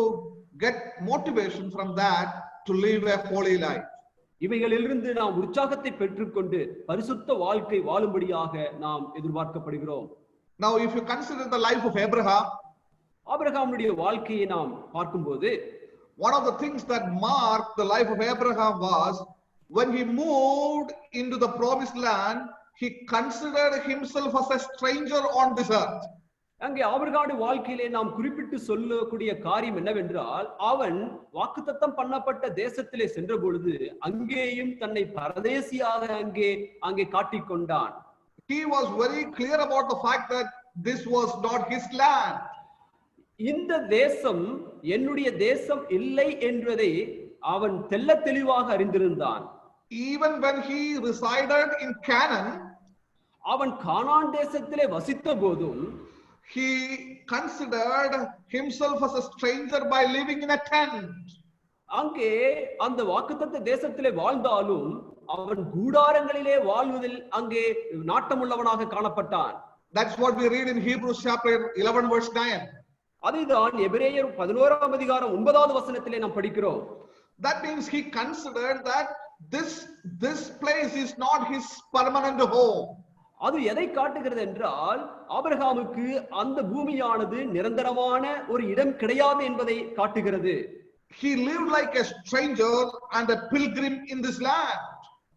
[SPEAKER 6] get motivation from that to live a holy life.
[SPEAKER 7] இவைகளிலிருந்து நாம் உற்சாகத்தை பெற்றுக்கொண்டு பரிசுத்த வாழ்க்கை வாழும்படியாக நாம் எதிர்பார்க்கப்படுகிறோம்.
[SPEAKER 6] Now if you consider the life of Abraham,
[SPEAKER 7] ஆபிரகாமுடைய வாழ்க்கையை நாம் பார்க்கும்போது,
[SPEAKER 6] one of the things that marked the life of Abraham was when he moved into the promised land, he considered himself as a stranger on this earth.
[SPEAKER 7] அங்கே ஆபிரகாமுடைய வாழ்க்கையிலே நாம் குறிப்பிட்டு சொல்லக்கூடிய காரியம் என்னவென்றால், அவன் வாக்குத்தத்தம் பண்ணப்பட்ட தேசத்திலே சென்ற பொழுது அங்கேயும் தன்னை பரதேசியாக அங்கே காட்டிக்கொண்டான்.
[SPEAKER 6] He was very clear about the fact that this was not his land.
[SPEAKER 7] இந்த தேசம் என்னுடைய தேசம் இல்லை என்பதை அவன் தெள்ளத் தெளிவாக அறிந்திருந்தான்.
[SPEAKER 6] Even when he resided in Canaan,
[SPEAKER 7] அவன் கானான் தேசத்திலே வசித்த போதும்
[SPEAKER 6] he considered himself as a stranger by living in a tent.
[SPEAKER 7] அங்கே அந்த வாக்குத்தத்த தேசத்திலே வாழ்ந்தாலும் அவன் கூடாரங்களிலே வாழ்வதில் அங்கே நாட்டமுள்ளவனாக காணப்பட்டான்.
[SPEAKER 6] That's what we read in Hebrews chapter 11 verse 9.
[SPEAKER 7] அதைதான் எபிரேயர் 11ஆம் அதிகாரம் 9வது வசனத்திலே நாம் படிக்கிறோம்.
[SPEAKER 6] That means he considered that this place is not his permanent home.
[SPEAKER 7] அது எதை காட்டுகிறது என்றால், ஆபிரகாமுக்கு அந்த பூமியானது நிரந்தரமான ஒரு இடம் கிடையாது என்பதை காட்டுகிறது.
[SPEAKER 6] He lived like a stranger and a pilgrim in this land.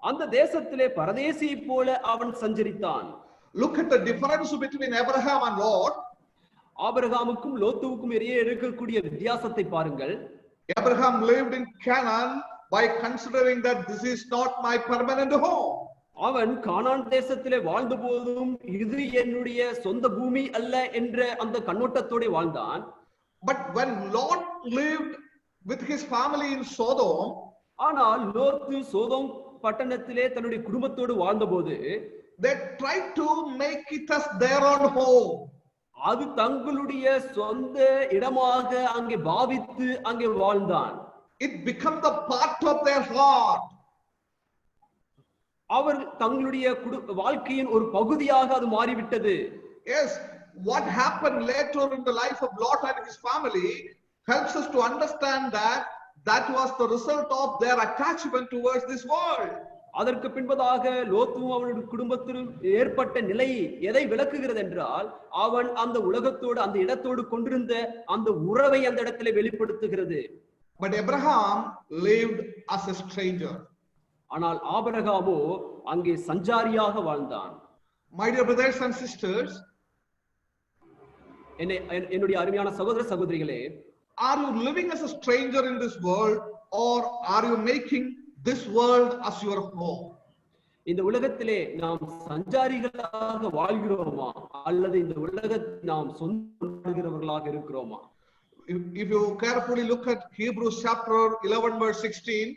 [SPEAKER 7] அந்த தேசத்திலே பரதேசியை போல அவன் சஞ்சரித்தான்.
[SPEAKER 6] Look at the difference between Abraham and Lot.
[SPEAKER 7] ஆபிரகாமுக்கும் லோத்துவுக்கும் இடையே இருக்கக்கூடிய வித்தியாசத்தை பாருங்கள்.
[SPEAKER 6] Abraham lived in Canaan by considering that this is not my permanent home.
[SPEAKER 7] அவன் கானான் தேசத்திலே வாழ்ந்த போதும் இது என்னுடைய சொந்த பூமி அல்ல என்ற அந்த கண்ணோட்டத்தோடு வாழ்ந்தான்.
[SPEAKER 6] But when Lot lived with his family in Sodom,
[SPEAKER 7] ஆனால் லோத்து சோதோம் பட்டணத்திலே தன்னுடைய குடும்பத்தோடு வாழ்ந்தபோது
[SPEAKER 6] they tried to make it as their own home.
[SPEAKER 7] அது தங்களுடைய சொந்த இடமாக அங்கே பாவித்து அங்கே வாழ்ந்தான்.
[SPEAKER 6] It became the part of their heart.
[SPEAKER 7] அவர் தங்களுடைய வாழ்க்கையின் ஒரு பகுதியாக அது மாறிவிட்டது.
[SPEAKER 6] Yes, what happened later in the life of Lot and his family helps us to understand that that was the result of their attachment towards this world.
[SPEAKER 7] அதற்கு பின்பதாக லோத்துவும் அவனுடைய குடும்பத்திலும் ஏற்பட்ட நிலை எதை விளக்குகிறது என்றால், அவன் அந்த உலகத்தோடு அந்த இடத்தோடு கொண்டிருந்த அந்த உறவை அந்த இடத்திலே வெளிப்படுத்துகிறது.
[SPEAKER 6] But Abraham lived as a stranger.
[SPEAKER 7] ஆனால் ஆபிரகாமோ அங்கே சஞ்சாரியாக வாழ்ந்தான்.
[SPEAKER 6] My dear brothers and sisters,
[SPEAKER 7] என்னுடைய அருமையான சகோதர சகோதரிகளே,
[SPEAKER 6] are you living as a stranger in this world or are you making this world as your home?
[SPEAKER 7] இந்த உலகத்திலே நாம் சஞ்சாரிகளாக வாழ்கிறோமா அல்லது இந்த உலகத்தை நாம் சொந்தமாகிறவர்களாக இருக்கிறோமா?
[SPEAKER 6] If you carefully look at Hebrews chapter 11 verse 16,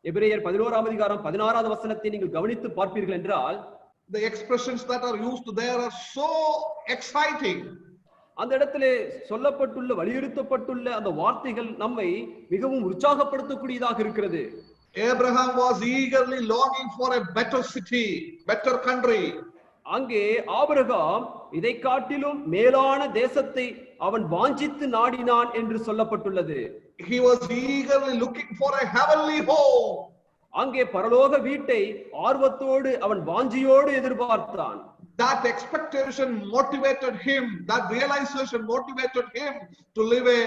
[SPEAKER 7] எபிரேயர் 11ஆம் அதிகாரம் 16வது வசனத்தை நீங்கள் கவனித்து பார்ப்பீர்கள் என்றால்,
[SPEAKER 6] the expressions that are used there are so exciting.
[SPEAKER 7] அந்த இடத்திலே சொல்லப்பட்டுள்ள வலியுறுத்தப்பட்டுள்ள அந்த வார்த்தைகள் நம்மை மிகவும் உற்சாகப்படுத்தக்கூடியதாக இருக்கிறது.
[SPEAKER 6] Abraham was eagerly longing for a better city, better country.
[SPEAKER 7] அங்கே ஆபிரகாம் இதை காட்டிலும் மேலான தேசத்தை அவன் வாஞ்சித்து நாடினான் என்று சொல்லப்பட்டுள்ளது.
[SPEAKER 6] He was eagerly looking for a heavenly home.
[SPEAKER 7] அங்கே பரலோக வீட்டை ஆர்வத்தோடு அவன் வாஞ்சியோடு எதிர்பார்த்தான்.
[SPEAKER 6] That expectation motivated him, that realization motivated him to live a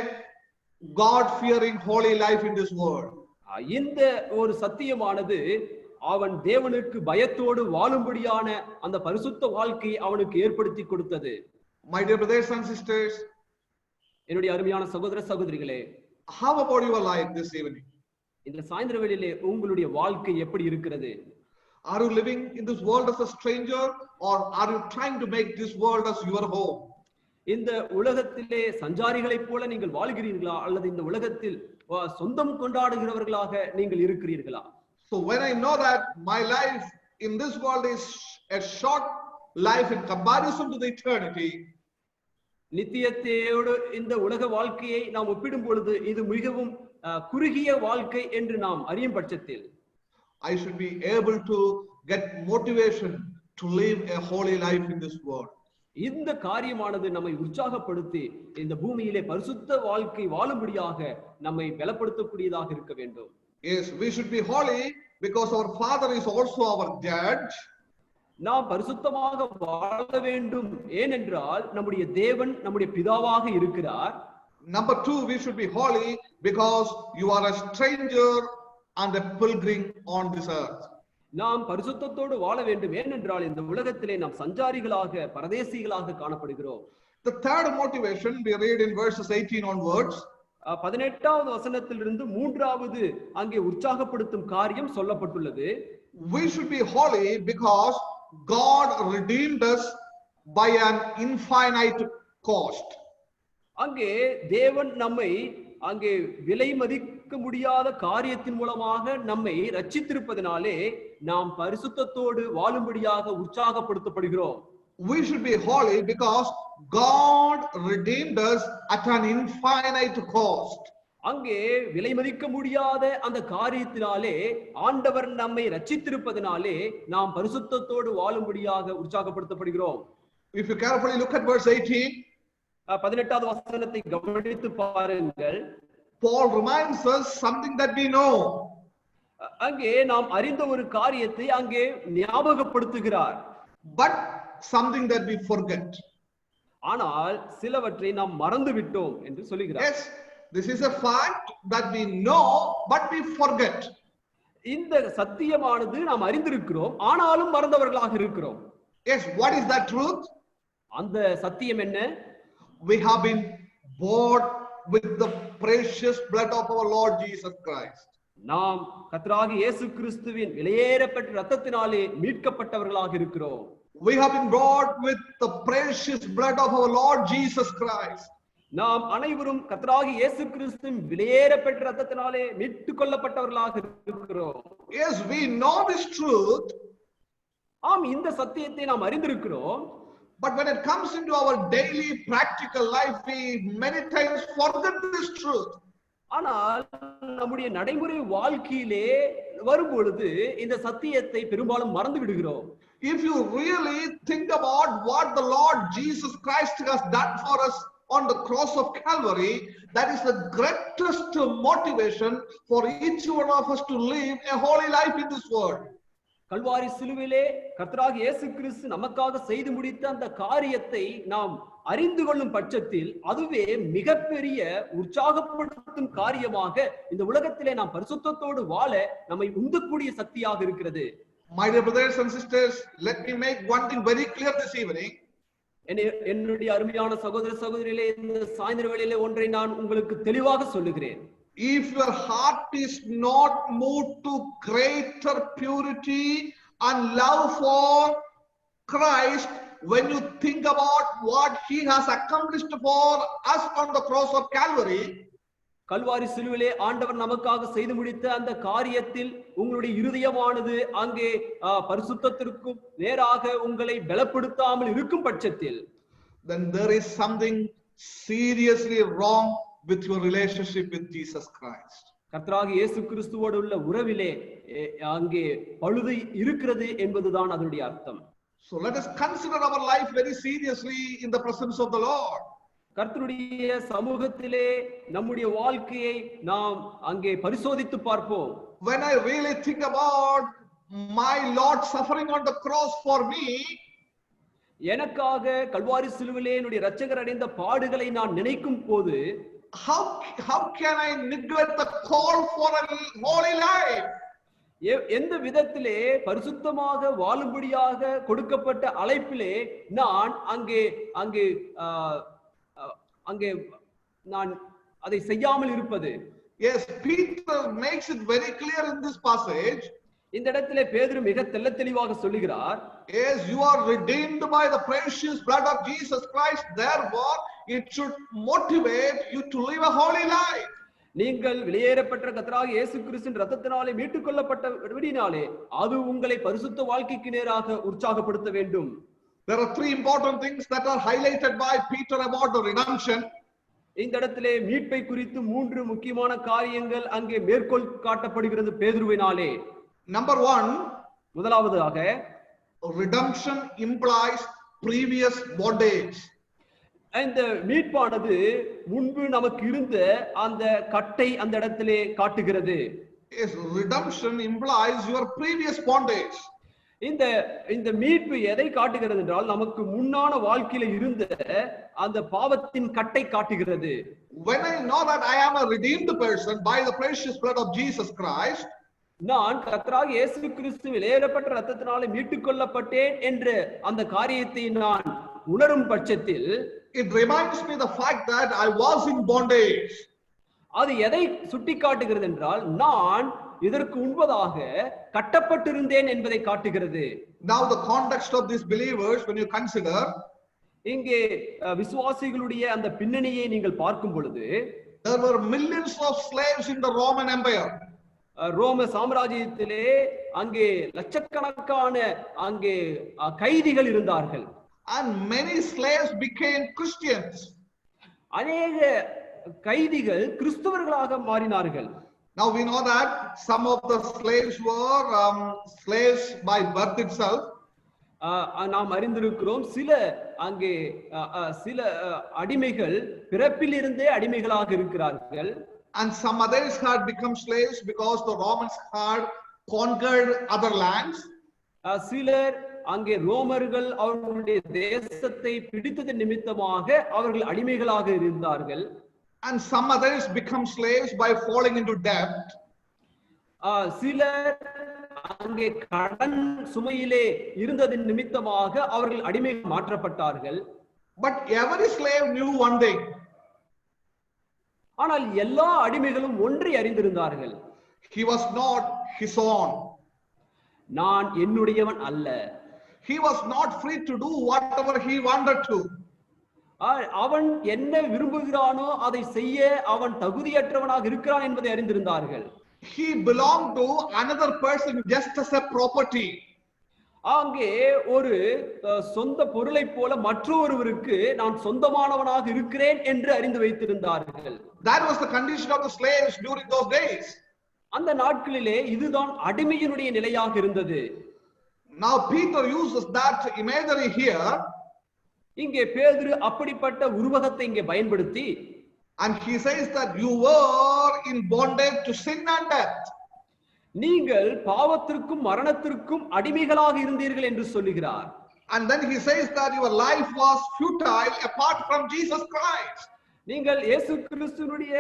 [SPEAKER 6] God-fearing holy life in this world.
[SPEAKER 7] இந்த ஒரு சத்தியமானது அவன் தேவனுக்கு பயத்தோடு வாழும்படியான அந்த பரிசுத்த வாழ்க்கையை அவனுக்கு ஏற்படுத்தி கொடுத்தது.
[SPEAKER 6] My dear brothers and sisters,
[SPEAKER 7] என்னுடைய அருமையான சகோதர சகோதரிகளே,
[SPEAKER 6] how about your life this evening?
[SPEAKER 7] இந்த சாயந்திர வேளையிலே உங்களுடைய வாழ்க்கை எப்படி இருக்கிறது?
[SPEAKER 6] Are you living in this world as a stranger or are you trying to make this world as your home?
[SPEAKER 7] இந்த உலகத்திலே சஞ்சாரிகளைப் போல நீங்கள் வாழ்கிறீர்களா அல்லது இந்த உலகத்தில் சொந்தம் கொண்டாடுகிறவர்களாக நீங்கள் இருக்கிறீர்களா?
[SPEAKER 6] So when I know that my life in this world is a short life in comparison to the eternity,
[SPEAKER 7] நித்தியத்தோடு இந்த உலக வாழ்க்கையை நாம் ஒப்பிடும் பொழுது இது மிகவும் குறுகிய வாழ்க்கை என்று நாம் அறியும் பட்சத்தில்
[SPEAKER 6] I should be able to get motivation to live a holy life in this world.
[SPEAKER 7] இந்த காரியமானது நம்மை உற்சாகப்படுத்தி இந்த பூமியிலே பரிசுத்த வாழ்க்கை வாழும்படியாக நம்மை பலப்படுத்தக்கூடியதாக இருக்க வேண்டும்.
[SPEAKER 6] Yes, we should be holy because our Father is also our judge.
[SPEAKER 7] நாம் பரிசுத்தமாக வாழ வேண்டும் ஏனென்றால் நம்முடைய தேவன் நம்முடைய பிதாவாக இருக்கிறார்.
[SPEAKER 6] Number 2, we should be holy because you are a stranger and a pilgrim on this earth.
[SPEAKER 7] நாம் பரிசுத்தத்தோடு வாழ வேண்டும் ஏனென்றால் இந்த உலகத்திலே நாம் சஞ்சாரிகளாக பரதேசிகளாக காணப்படுகிறோம்.
[SPEAKER 6] The third motivation we read in verses 18 onwards.
[SPEAKER 7] 18வது வசனத்திலிருந்து 3வது அங்கே உற்சாகப்படுத்தும் காரியம் சொல்லப்பட்டுள்ளது.
[SPEAKER 6] We should be holy because God redeemed us by an infinite cost.
[SPEAKER 7] அங்கே தேவன் நம்மை அங்கே விலை மதிக்க முடியாத காரியத்தின் மூலமாக நம்மை ரட்சித்திருப்பதனாலே நாம் பரிசுத்தத்தோடு வாழும்படியாக உற்சாகப்படுத்தப்படுகிறோம்.
[SPEAKER 6] We should be holy because God redeemed us at an infinite cost.
[SPEAKER 7] அங்கே விலை மதிக்க முடியாத அந்த காரியத்தினாலே ஆண்டவர் நம்மை ரட்சித்திருப்பதனாலே நாம் பரிசுத்தத்தோடு வாழும்படியாக உற்சாகப்படுத்தப்படுகிறோம்.
[SPEAKER 6] If you carefully look at verse 18,
[SPEAKER 7] 18வது வசனத்தை கவனித்து பாருங்கள்.
[SPEAKER 6] Paul reminds us something that we know.
[SPEAKER 7] அங்கே நாம் அறிந்த ஒரு காரியத்தை அங்கே ஞாபகப்படுத்துகிறார்.
[SPEAKER 6] But something that we forget.
[SPEAKER 7] ஆனால் சிலவற்றை நாம் மறந்து விட்டோம் என்று சொல்லுகிறார்.
[SPEAKER 6] Yes, this is a fact that we know but we forget.
[SPEAKER 7] இந்த சத்தியமானது நாம் அறிந்திருக்கிறோம் ஆனாலும் மறந்தவர்களாக இருக்கிறோம்.
[SPEAKER 6] Yes, what is that truth?
[SPEAKER 7] அந்த சத்தியம் என்ன?
[SPEAKER 6] We have been bought with the precious blood of our Lord Jesus Christ.
[SPEAKER 7] நாம் கர்த்தராகிய இயேசு கிறிஸ்துவின் விலையேறப்பட்ட இரத்தத்தினாலே மீட்கப்பட்டவர்களாக இருக்கிறோம்.
[SPEAKER 6] We have been bought with the precious blood of our Lord Jesus Christ.
[SPEAKER 7] நாம் அனைவரும் கர்த்தராகிய இயேசு கிறிஸ்துவின் விலையேறப்பட்ட இரத்தத்தினாலே மீட்டுக் கொள்ளப்பட்டவர்களாக இருக்கிறோம்.
[SPEAKER 6] Yes, we know this truth.
[SPEAKER 7] ஆம், இந்த சத்தியத்தை நாம் அறிந்திருக்கிறோம்.
[SPEAKER 6] But when it comes into our daily practical life, we many times forget this truth.
[SPEAKER 7] ஆனால் நம்முடைய நடைமுறை வாழ்க்கையிலே வரும்பொழுது இந்த சத்தியத்தை பெரும்பாலும் மறந்து விடுகிறோம்.
[SPEAKER 6] If you really think about what the Lord Jesus Christ has done for us on the cross of Calvary, that is the greatest motivation for each one of us to live a holy life in this world.
[SPEAKER 7] Kalvari சிலுவையிலே கர்த்தராகிய இயேசு கிறிஸ்து நமக்காக செய்து முடித்த அந்த காரியத்தை நாம் அறிந்து கொள்ளும் பட்சத்தில் அதுவே மிகப்பெரிய உற்சாகப்படுத்தும் காரியமாக இந்த உலகத்திலே நாம் பரிசுத்தத்தோடு வாழ நம்மை உந்தக்கூடிய சக்தியாக இருக்கிறது.
[SPEAKER 6] My dear brothers and sisters, let me make one thing very clear this evening.
[SPEAKER 7] என்னுடைய அருமையான சகோதர சகோதரிகளே, இந்த சாயந்தர வேளையிலே ஒன்றை நான் உங்களுக்கு தெளிவாக சொல்லுகிறேன்.
[SPEAKER 6] If your heart is not moved to greater purity and love for Christ, when you think about what he has accomplished for us on the cross of Calvary,
[SPEAKER 7] Kalvari சிலுவிலே ஆண்டவர் நமக்காக செய்து முடித்த அந்த காரியத்தில் உங்களுடைய இருதயமானது அங்கே பரிசுத்தத்திற்கும் நேராக உங்களை பலப்படுத்தாமல் இருக்கும் பட்சத்தில்,
[SPEAKER 6] then there is something seriously wrong with your relationship with Jesus Christ.
[SPEAKER 7] கர்த்தராகிய இயேசு கிறிஸ்துவோடு உள்ள உறவிலே அங்கே பழுது இருக்கிறது என்பதுதான் அதனுடைய அர்த்தம்.
[SPEAKER 6] So let us consider our life very seriously in the presence of the Lord.
[SPEAKER 7] கர்த்தருடைய சமூகத்திலே நம்முடைய வாழ்க்கையை நாம் அங்கே பரிசோதித்து பார்ப்போம்.
[SPEAKER 6] When I really think about my Lord suffering on the cross for me,
[SPEAKER 7] எனக்காக கல்வாரி சிலுவிலே என்னுடைய இரட்சகர் அடைந்த பாடுகளை நான் நினைக்கும் போது,
[SPEAKER 6] how can I neglect the call for a holy life?
[SPEAKER 7] எந்த விதத்திலே பரிசுத்தமாக வாழும்படியாக கொடுக்கப்பட்ட அழைப்பிலே நான் அங்கே நான் அதை செய்யாமல் இருப்பது.
[SPEAKER 6] Yes, Peter makes it very clear in this passage.
[SPEAKER 7] இந்த இடத்திலே பேதுரு மிக தெளிவாக சொல்லுகிறார்,
[SPEAKER 6] Yes, you are redeemed by the precious blood of Jesus Christ. Therefore, it should motivate you to live a holy life.
[SPEAKER 7] நீங்கள் வெளியேறப்பட்ட கர்த்தராகிய இயேசு கிறிஸ்துவின் இரத்தத்தினாலே மீட்டுக் கொள்ளப்பட்டபடியினாலே அது உங்களை பரிசுத்த வாழ்க்கைக்கு நேராக உற்சாகப்படுத்த வேண்டும்.
[SPEAKER 6] There are three important things that are highlighted by Peter about the redemption.
[SPEAKER 7] இந்த இடத்திலே மீட்பை குறித்து மூன்று முக்கியமான காரியங்கள் அங்கே மேற்கோள் காட்டப்படுகிறது பேதுருவினாலே.
[SPEAKER 6] Number one,
[SPEAKER 7] முதலாவதாக
[SPEAKER 6] redemption implies previous bondage.
[SPEAKER 7] இந்த மீட்பானது முன்பு நமக்கு இருந்த அந்த கட்டை அந்த இடத்திலே காட்டுகிறது.
[SPEAKER 6] Yes, redemption implies your previous bondage.
[SPEAKER 7] இந்த மீட்பு எதை காட்டுகிறது என்றால் நமக்கு முன்னான வாழ்க்கையில இருந்த அந்த பாவத்தின் கட்டை காட்டுகிறது.
[SPEAKER 6] When I know that I am a redeemed person by the precious blood of Jesus Christ,
[SPEAKER 7] நான் கர்த்தராகிய இயேசு கிறிஸ்துவின் வெளியேறப்பட்ட இரத்தத்தினாலே மீட்டுக் கொள்ளப்பட்டேன் என்ற அந்த காரியத்தை நான் உணரும் பட்சத்தில்
[SPEAKER 6] it reminds me the fact that I was in bondage.
[SPEAKER 7] அது எதை சுட்டி காட்டுகிறது என்றால் நான் இதற்கு முன்பதாக கட்டப்பட்டிருந்தேன் என்பதை காட்டுகிறது.
[SPEAKER 6] Now the context of these believers, when you consider,
[SPEAKER 7] இங்கே விசுவாசிகளுடைய அந்த பின்னணியை நீங்கள் பார்க்கும் பொழுது,
[SPEAKER 6] there were millions of slaves in the Roman Empire.
[SPEAKER 7] ரோம சாம்ராஜ்யத்திலே அங்கே லட்சக்கணக்கான அங்கே கைதிகள் இருந்தார்கள்.
[SPEAKER 6] And many slaves became Christians.
[SPEAKER 7] அநேக கைதிகள் கிறிஸ்தவர்களாக மாறினார்கள்.
[SPEAKER 6] Now we know that some of the slaves were slaves by birth itself.
[SPEAKER 7] நாம் அறிந்திருக்கிறோம் சில அங்கே சில அடிமைகள் பிறப்பிலிருந்தே அடிமைகளாக இருக்கிறார்கள்.
[SPEAKER 6] And some others had become slaves because the Romans had conquered other lands.
[SPEAKER 7] சிலர் அங்கே ரோமர்கள் அவர்களுடைய தேசத்தை பிடித்தது நிமித்தமாக அவர்கள் அடிமைகளாக இருந்தார்கள்.
[SPEAKER 6] And some others become slaves by falling into debt.
[SPEAKER 7] சிலர் அங்கே கடன் சுமையிலே இருந்ததின் நிமித்தமாக அவர்கள் அடிமைகள் மாற்றப்பட்டார்கள்.
[SPEAKER 6] But every slave knew one thing.
[SPEAKER 7] ஆனால் எல்லா அடிமைகளும் ஒன்றை அறிந்திருந்தார்கள்.
[SPEAKER 6] He was not his own.
[SPEAKER 7] நான் என்னுடையவன் அல்ல.
[SPEAKER 6] He was not free to do whatever he wanted to.
[SPEAKER 7] அவன் என்ன விரும்புகிறானோ அதை செய்ய அவன் தகுதியற்றவனாக இருக்கிறான் என்பதை அறிந்திருந்தார்கள்.
[SPEAKER 6] He belonged to another person just as a property.
[SPEAKER 7] அங்கே ஒரு சொந்த பொருளை போல மற்றொருவருக்கு நான் சொந்தமானவனாக இருக்கிறேன் என்று அறிந்து வைத்திருந்தார்கள்.
[SPEAKER 6] That was the condition of the slaves during those days.
[SPEAKER 7] அந்த நாட்களிலே இதுதான் அடிமையினுடைய நிலையாக இருந்தது.
[SPEAKER 6] Now Peter uses that imagery here.
[SPEAKER 7] இங்கே பேதுரு அப்படிப்பட்ட உருவகத்தை இங்கே பயன்படுத்தி,
[SPEAKER 6] and he says that you were in bondage to sin and death.
[SPEAKER 7] நீங்கள் பாவத்திற்கும் மரணத்திற்கும் அடிமைகளாக இருந்தீர்கள் என்று சொல்லுகிறார்.
[SPEAKER 6] And then he says that your life was futile apart from Jesus Christ.
[SPEAKER 7] நீங்கள் இயேசு கிறிஸ்துவினுடைய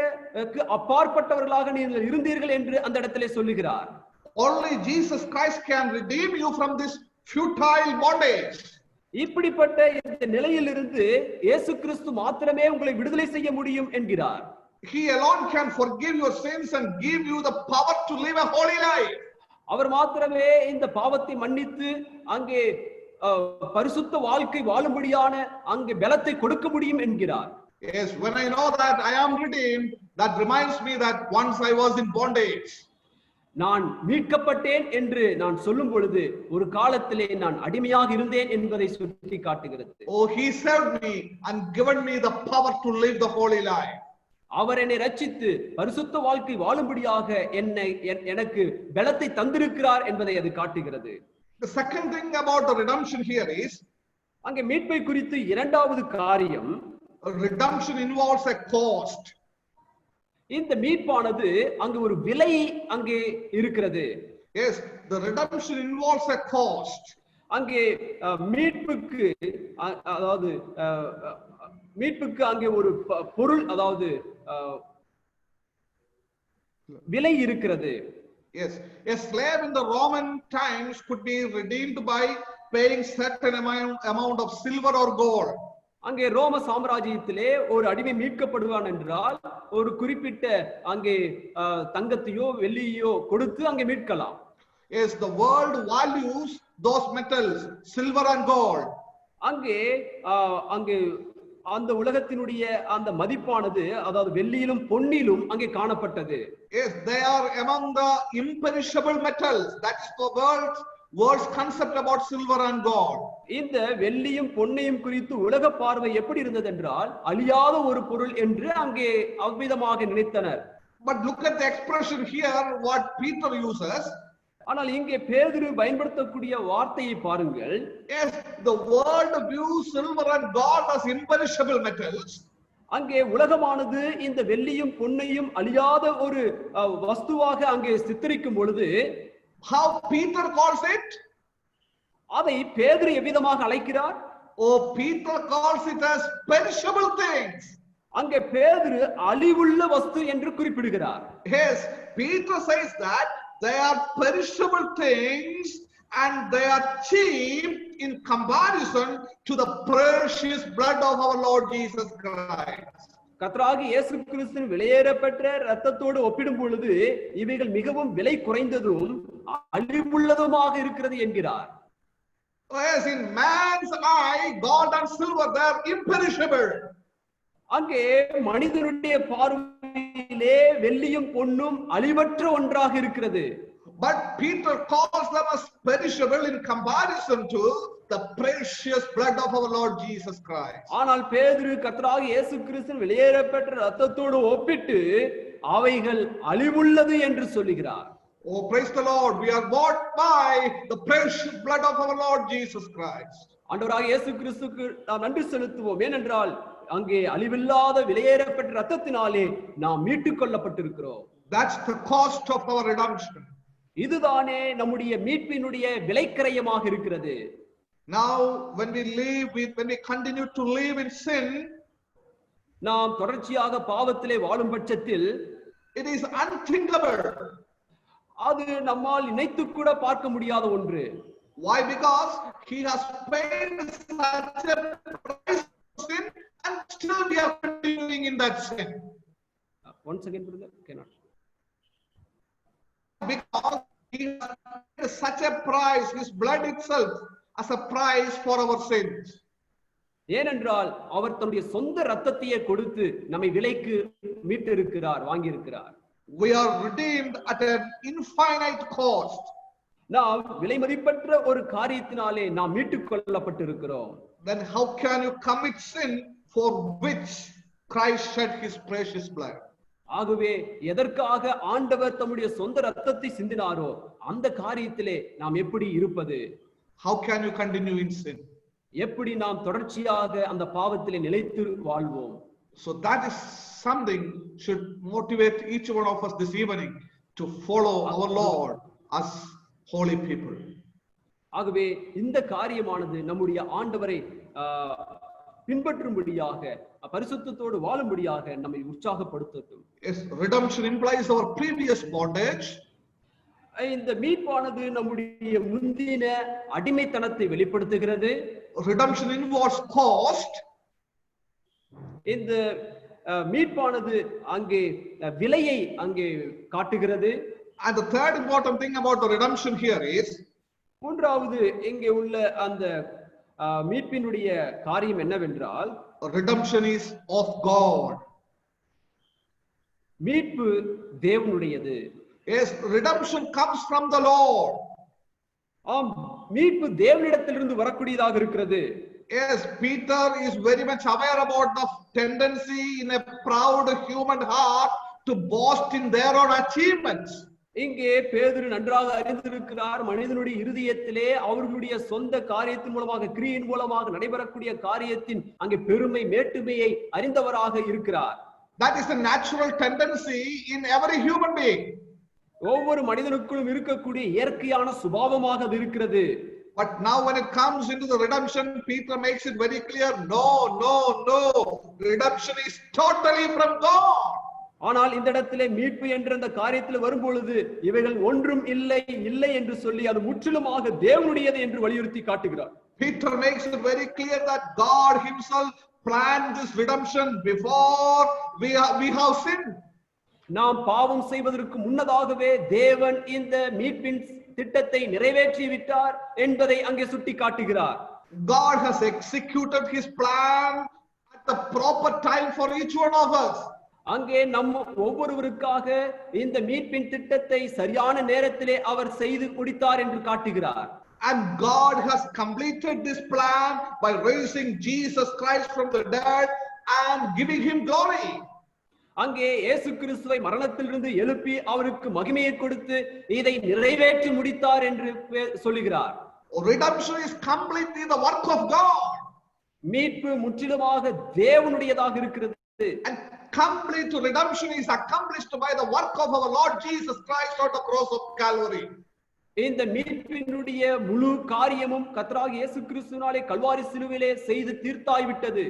[SPEAKER 7] அப்பாற்பட்டவர்களாக நீங்கள் இருந்தீர்கள் என்று அந்த இடத்திலே சொல்லுகிறார்.
[SPEAKER 6] Only Jesus Christ can redeem you from this futile bondage.
[SPEAKER 7] இப்படிப்பட்ட இந்த நிலையிலிருந்து இயேசு கிறிஸ்து மாத்திரமே உங்களை விடுதலை செய்ய முடியும் என்கிறார்.
[SPEAKER 6] He alone can forgive your sins and give you the power to live a holy life.
[SPEAKER 7] அவர் மாத்திரமே இந்த பாவத்தை மன்னித்து அங்கே பரிசுத்த வாழ்க்கை வாழும்படியான அங்கே பலத்தை கொடுக்க முடியும் என்கிறார்.
[SPEAKER 6] Yes, when I know that I am redeemed, that reminds me that once I was in bondage.
[SPEAKER 7] நான் மீட்கப்பட்டேன் என்று நான் சொல்லும் பொழுது ஒரு காலத்திலே நான் அடிமையாக இருந்தேன் என்பதை சுட்டி காட்டுகிறது.
[SPEAKER 6] Oh, he saved me and given me the power to live the holy life.
[SPEAKER 7] அவர் என்னை ரட்சித்து பரிசுத்த வாழ்க்கை வாழும்படியாக எனக்கு பலத்தை தந்திருக்கிறார் என்பதை அது காட்டுகிறது.
[SPEAKER 6] The second thing about the redemption here is,
[SPEAKER 7] அங்கே மீட்பை குறித்து இரண்டாவது காரியம்,
[SPEAKER 6] redemption involves a cost.
[SPEAKER 7] இந்த மீட்பானது அங்கு ஒரு விலை அங்கே இருக்கிறது.
[SPEAKER 6] Yes, the redemption involves a cost.
[SPEAKER 7] அங்கே மீட்புக்கு அதாவது மீட்புக்கு அங்கே ஒரு பொருள் அதாவது விலை இருக்கிறது.
[SPEAKER 6] Yes, a slave in the Roman times could be redeemed by paying certain amount of silver or gold.
[SPEAKER 7] அங்கே ரோம சாம்ராஜ்யத்திலே ஒரு அடிமை மீட்கப்படுவான் என்றால் ஒரு குறிப்பிட்ட அங்கே தங்கத்தையோ வெள்ளியோ கொடுத்து அங்கே மீட்கலாம்.
[SPEAKER 6] Yes, the world values those metals, silver and gold.
[SPEAKER 7] அங்கே அங்கே அந்த உலகத்தினுடைய அந்த மதிப்பானது, அதாவது வெள்ளியிலும் பொன்னிலும் அங்கே காணப்பட்டது.
[SPEAKER 6] Yes, they are among the imperishable metals. That is the world's concept about silver and gold.
[SPEAKER 7] இந்த வெள்ளியும் பொன்னையும் குறித்து உலக பார்வை எப்படி இருந்தது என்றால், அழியாத ஒரு பொருள் என்று அங்கே அவ்விதமாக நினைத்தனர்.
[SPEAKER 6] But look at the expression here, what Peter uses.
[SPEAKER 7] ஆனால் இங்கே பேதுரு பயன்படுத்தக்கூடிய வார்த்தையை பாருங்கள்.
[SPEAKER 6] Yes, the world views silver and gold as imperishable metals.
[SPEAKER 7] அங்கே உலகமானது இந்த வெள்ளியும் பொன்னையும் அழியாத ஒரு வஸ்துவாக அங்கே சித்தரிக்கும் பொழுது,
[SPEAKER 6] How Peter calls it?
[SPEAKER 7] அதை பேதுரு எவ்விதமாக அழைக்கிறார்?
[SPEAKER 6] Oh, Peter calls it as perishable things.
[SPEAKER 7] அங்கே பேதுரு அழிவுள்ள வஸ்து என்று குறிப்பிடுகிறார்.
[SPEAKER 6] Yes, Peter says that they are perishable things and they are cheap in comparison to the precious blood of our Lord Jesus Christ.
[SPEAKER 7] கர்த்தராகிய இயேசு கிறிஸ்துவின் விலையேறப்பெற்ற இரத்தத்தோடு ஒப்பிடும் பொழுது இவைகள் மிகவும் விலை குறைந்ததும் அழிவுள்ளதுமாக இருக்கிறது என்கிறார்.
[SPEAKER 6] Yes, in man's eye, gold and silver, they are imperishable.
[SPEAKER 7] அங்கே மனிதனுடைய பார்வையிலே வெள்ளியும் பொன்னும் அழிவற்ற ஒன்றாக இருக்கிறது.
[SPEAKER 6] But Peter calls them as perishable in comparison to the precious blood of our Lord Jesus Christ.
[SPEAKER 7] ஆனால் பேதுரு கர்த்தராகிய இயேசு கிறிஸ்துவின் வெளியேறப்பெற்ற இரத்தத்தோடு ஒப்பிட்டு அவைகள் அழிவுள்ளது என்று சொல்லுகிறார்.
[SPEAKER 6] Oh, praise the Lord, we are bought by the precious blood of our Lord Jesus Christ.
[SPEAKER 7] ஆண்டவராகிய இயேசு கிறிஸ்துவுக்கு நாம் நன்றி செலுத்துவோம். ஏனென்றால் அங்கே அழிவில்லாத விலையேறப்பெற்ற இரத்தத்தினாலே நாம் மீட்டுக் கொள்ளப்பட்டிருக்கிறோம்.
[SPEAKER 6] That's the cost of our redemption.
[SPEAKER 7] இதுதானே நம்முடைய மீட்பினுடைய விலைக்கிரயமாக இருக்கிறது.
[SPEAKER 6] Now, when we continue to live in sin,
[SPEAKER 7] நாம் தொடர்ச்சியாக பாவத்திலே வாழும் பட்சத்தில்
[SPEAKER 6] it is unthinkable.
[SPEAKER 7] அது நம்மால் நினைத்து கூட பார்க்க முடியாத ஒன்று.
[SPEAKER 6] Why? Because he has paid such a price for sin, and still we are continuing in that sin.
[SPEAKER 7] Once again, brother, cannot.
[SPEAKER 6] Because he has paid such a price, his blood itself, as a price for our sins.
[SPEAKER 7] ஏனென்றால் அவர் தன்னுடைய சொந்த இரத்தத்தையே கொடுத்து நம்மை விலைக்கு மீட்டிருக்கிறார், வாங்கி இருக்கிறார்.
[SPEAKER 6] We are redeemed at an infinite cost.
[SPEAKER 7] நாம் விலை மதிப்பற்ற ஒரு காரியத்தினாலே நாம் மீட்டுக் கொள்ளப்பட்டிருக்கிறோம்.
[SPEAKER 6] Then how can you commit sin for which Christ shed his precious blood?
[SPEAKER 7] ஆகவே எதற்காக ஆண்டவர் தம்முடைய சொந்த இரத்தத்தை சிந்தினாரோ அந்த காரியத்திலே நாம் எப்படி இருப்பது?
[SPEAKER 6] How can you continue in sin?
[SPEAKER 7] எப்படி நாம் தொடர்ச்சியாக அந்த பாவத்திலே நிலைத்து வாழ்வோம்?
[SPEAKER 6] So that is something should motivate each one of us this evening to follow our Lord as holy people.
[SPEAKER 7] ஆகவே இந்த காரியமானது நம்முடைய ஆண்டவரை பின்பற்றும்படியாக பரிசுத்தத்தோடு வாழும்படியாக நம்மை உற்சாகப்படுத்தட்டும்.
[SPEAKER 6] Yes, redemption implies our previous bondage.
[SPEAKER 7] இந்த மீட்பானது நம்முடைய முந்தின அடிமைத்தனத்தை வெளிப்படுத்துகிறது.
[SPEAKER 6] Redemption involves cost.
[SPEAKER 7] இந்த மீட்பானது அங்கே விலையை அங்கே காட்டுகிறது.
[SPEAKER 6] And the third important thing about the redemption here is,
[SPEAKER 7] மூன்றாவது இங்கே உள்ள அந்த மீட்பினுடைய காரியம் என்னவென்றால்,
[SPEAKER 6] redemption is of God.
[SPEAKER 7] மீட்பு தேவனுடையது.
[SPEAKER 6] Yes, redemption comes from the Lord.
[SPEAKER 7] ஆம், மீட்பு தேவனிடத்திலிருந்து வரக்கூடியதாக இருக்கிறது.
[SPEAKER 6] Yes, Peter is very much aware about the tendency in a proud human heart to boast in their own achievements.
[SPEAKER 7] இங்கே பேதுரு நன்றாக அறிந்திருக்கிறார், மனிதனுடைய இருதயத்திலே அவர்களுடைய சொந்த காரியத்தின் மூலமாக, கிரியின் மூலமாக நடைபெறக்கூடிய காரியத்தின் அங்கே பெருமை மேட்டுமையை அறிந்தவராக இருக்கிறார்.
[SPEAKER 6] That is a natural tendency in every human being.
[SPEAKER 7] ஒவ்வொரு மனிதனுக்குள்ளும் இருக்கக்கூடிய இயற்கையான சுபாவமாக அது இருக்கிறது.
[SPEAKER 6] But now when it comes into the redemption, Peter makes it very clear, no. Redemption is totally from God.
[SPEAKER 7] ஆனால் இந்த இடத்திலே மீட்பு என்ற அந்த காரியத்தில் வரும்பொழுது இவைகள் ஒன்றும் இல்லை என்று சொல்லி அது முற்றிலுமாக தேவனுடையது என்று வலியுறுத்தி காட்டுகிறார்.
[SPEAKER 6] Peter makes it very clear that God himself planned this redemption before we have sinned.
[SPEAKER 7] நாம் பாவம் செய்வதற்கு முன்னதாகவே தேவன் இந்த மீட்பின் திட்டத்தை நிறைவேற்றி விட்டார் என்பதை அங்கே சுட்டி காட்டுகிறார்.
[SPEAKER 6] God has executed his plan at the proper time for each one of us.
[SPEAKER 7] அங்கே நம்ம ஒவ்வொருவருக்காக இந்த மீட்பின் திட்டத்தை சரியான நேரத்திலே அவர் செய்து முடித்தார் என்று காட்டுகிறார்.
[SPEAKER 6] And God has completed this plan by raising Jesus Christ from the dead and giving him glory.
[SPEAKER 7] அங்கே இயேசு கிறிஸ்துவை மரணத்திலிருந்து எழுப்பி அவருக்கு மகிமையை கொடுத்து இதை நிறைவேற்றி முடித்தார் என்று சொல்லுகிறார்.
[SPEAKER 6] Redemption is completely the work of God.
[SPEAKER 7] மீட்பு முற்றிலுமாக தேவனுடையதாக இருக்கிறது.
[SPEAKER 6] And complete redemption is accomplished by the work of our Lord Jesus Christ on the cross of Calvary.
[SPEAKER 7] இந்த மீட்பினுடைய முழு காரியமும் கர்த்தராகிய இயேசு கிறிஸ்துவினாலே கல்வாரி சிலுவையிலே செய்து தீர்த்தாய் விட்டது.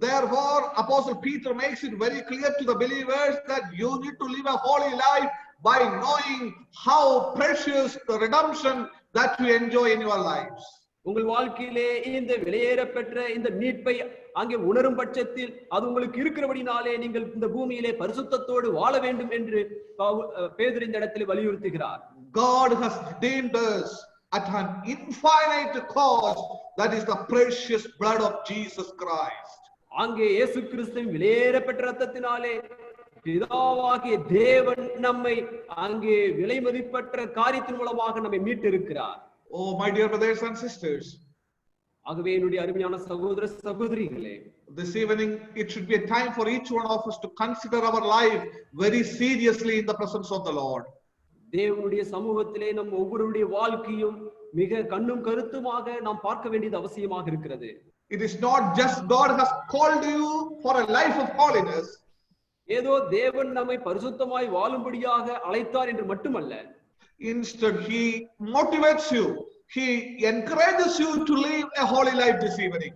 [SPEAKER 6] Therefore, Apostle Peter makes it very clear to the believers that you need to live a holy life by knowing how precious the redemption that you enjoy in your lives.
[SPEAKER 7] உங்கள் வாழ்க்கையிலே இந்த வெளியேறப்பெற்ற இந்த மீட்பை அங்கே உணரும் பட்சத்தில் அது உங்களுக்கு இருக்கிறபடினாலே நீங்கள் இந்த பூமியிலே பரிசுத்தத்தோடு வாழ வேண்டும் என்று பேதுரு இந்த இடத்தில் வலியுறுத்துகிறார்.
[SPEAKER 6] God has redeemed us at an infinite cost, that is the precious blood of Jesus Christ.
[SPEAKER 7] அங்கே இயேசு கிறிஸ்துவின் வெளியேறப்பெற்ற இரத்தத்தினாலே பிதாவாகிய தேவன் நம்மை அங்கே விலை மதிப்பற்ற காரியத்தின் மூலமாக நம்மை மீட்டிருக்கிறார்.
[SPEAKER 6] Oh my dear brothers and sisters,
[SPEAKER 7] ஆகவே என்னுடைய அருமையான சகோதர சகோதரிகளே,
[SPEAKER 6] this evening it should be a time for each one of us to consider our life very seriously in the presence of the Lord.
[SPEAKER 7] தேவனுடைய சமூகத்திலே நம் ஒவ்வொருடைய வாழ்க்கையும் மிக கண்ணும் கருத்துமாக நாம் பார்க்க வேண்டியது அவசியமாக இருக்கிறது.
[SPEAKER 6] It is not just God has called you for a life of holiness.
[SPEAKER 7] ஏதோ தேவன் நம்மை பரிசுத்தமாய் வாழும்படியாக அழைத்தார் என்று மட்டுமல்ல.
[SPEAKER 6] Instead, he motivates you. He encourages you to live a holy life this evening.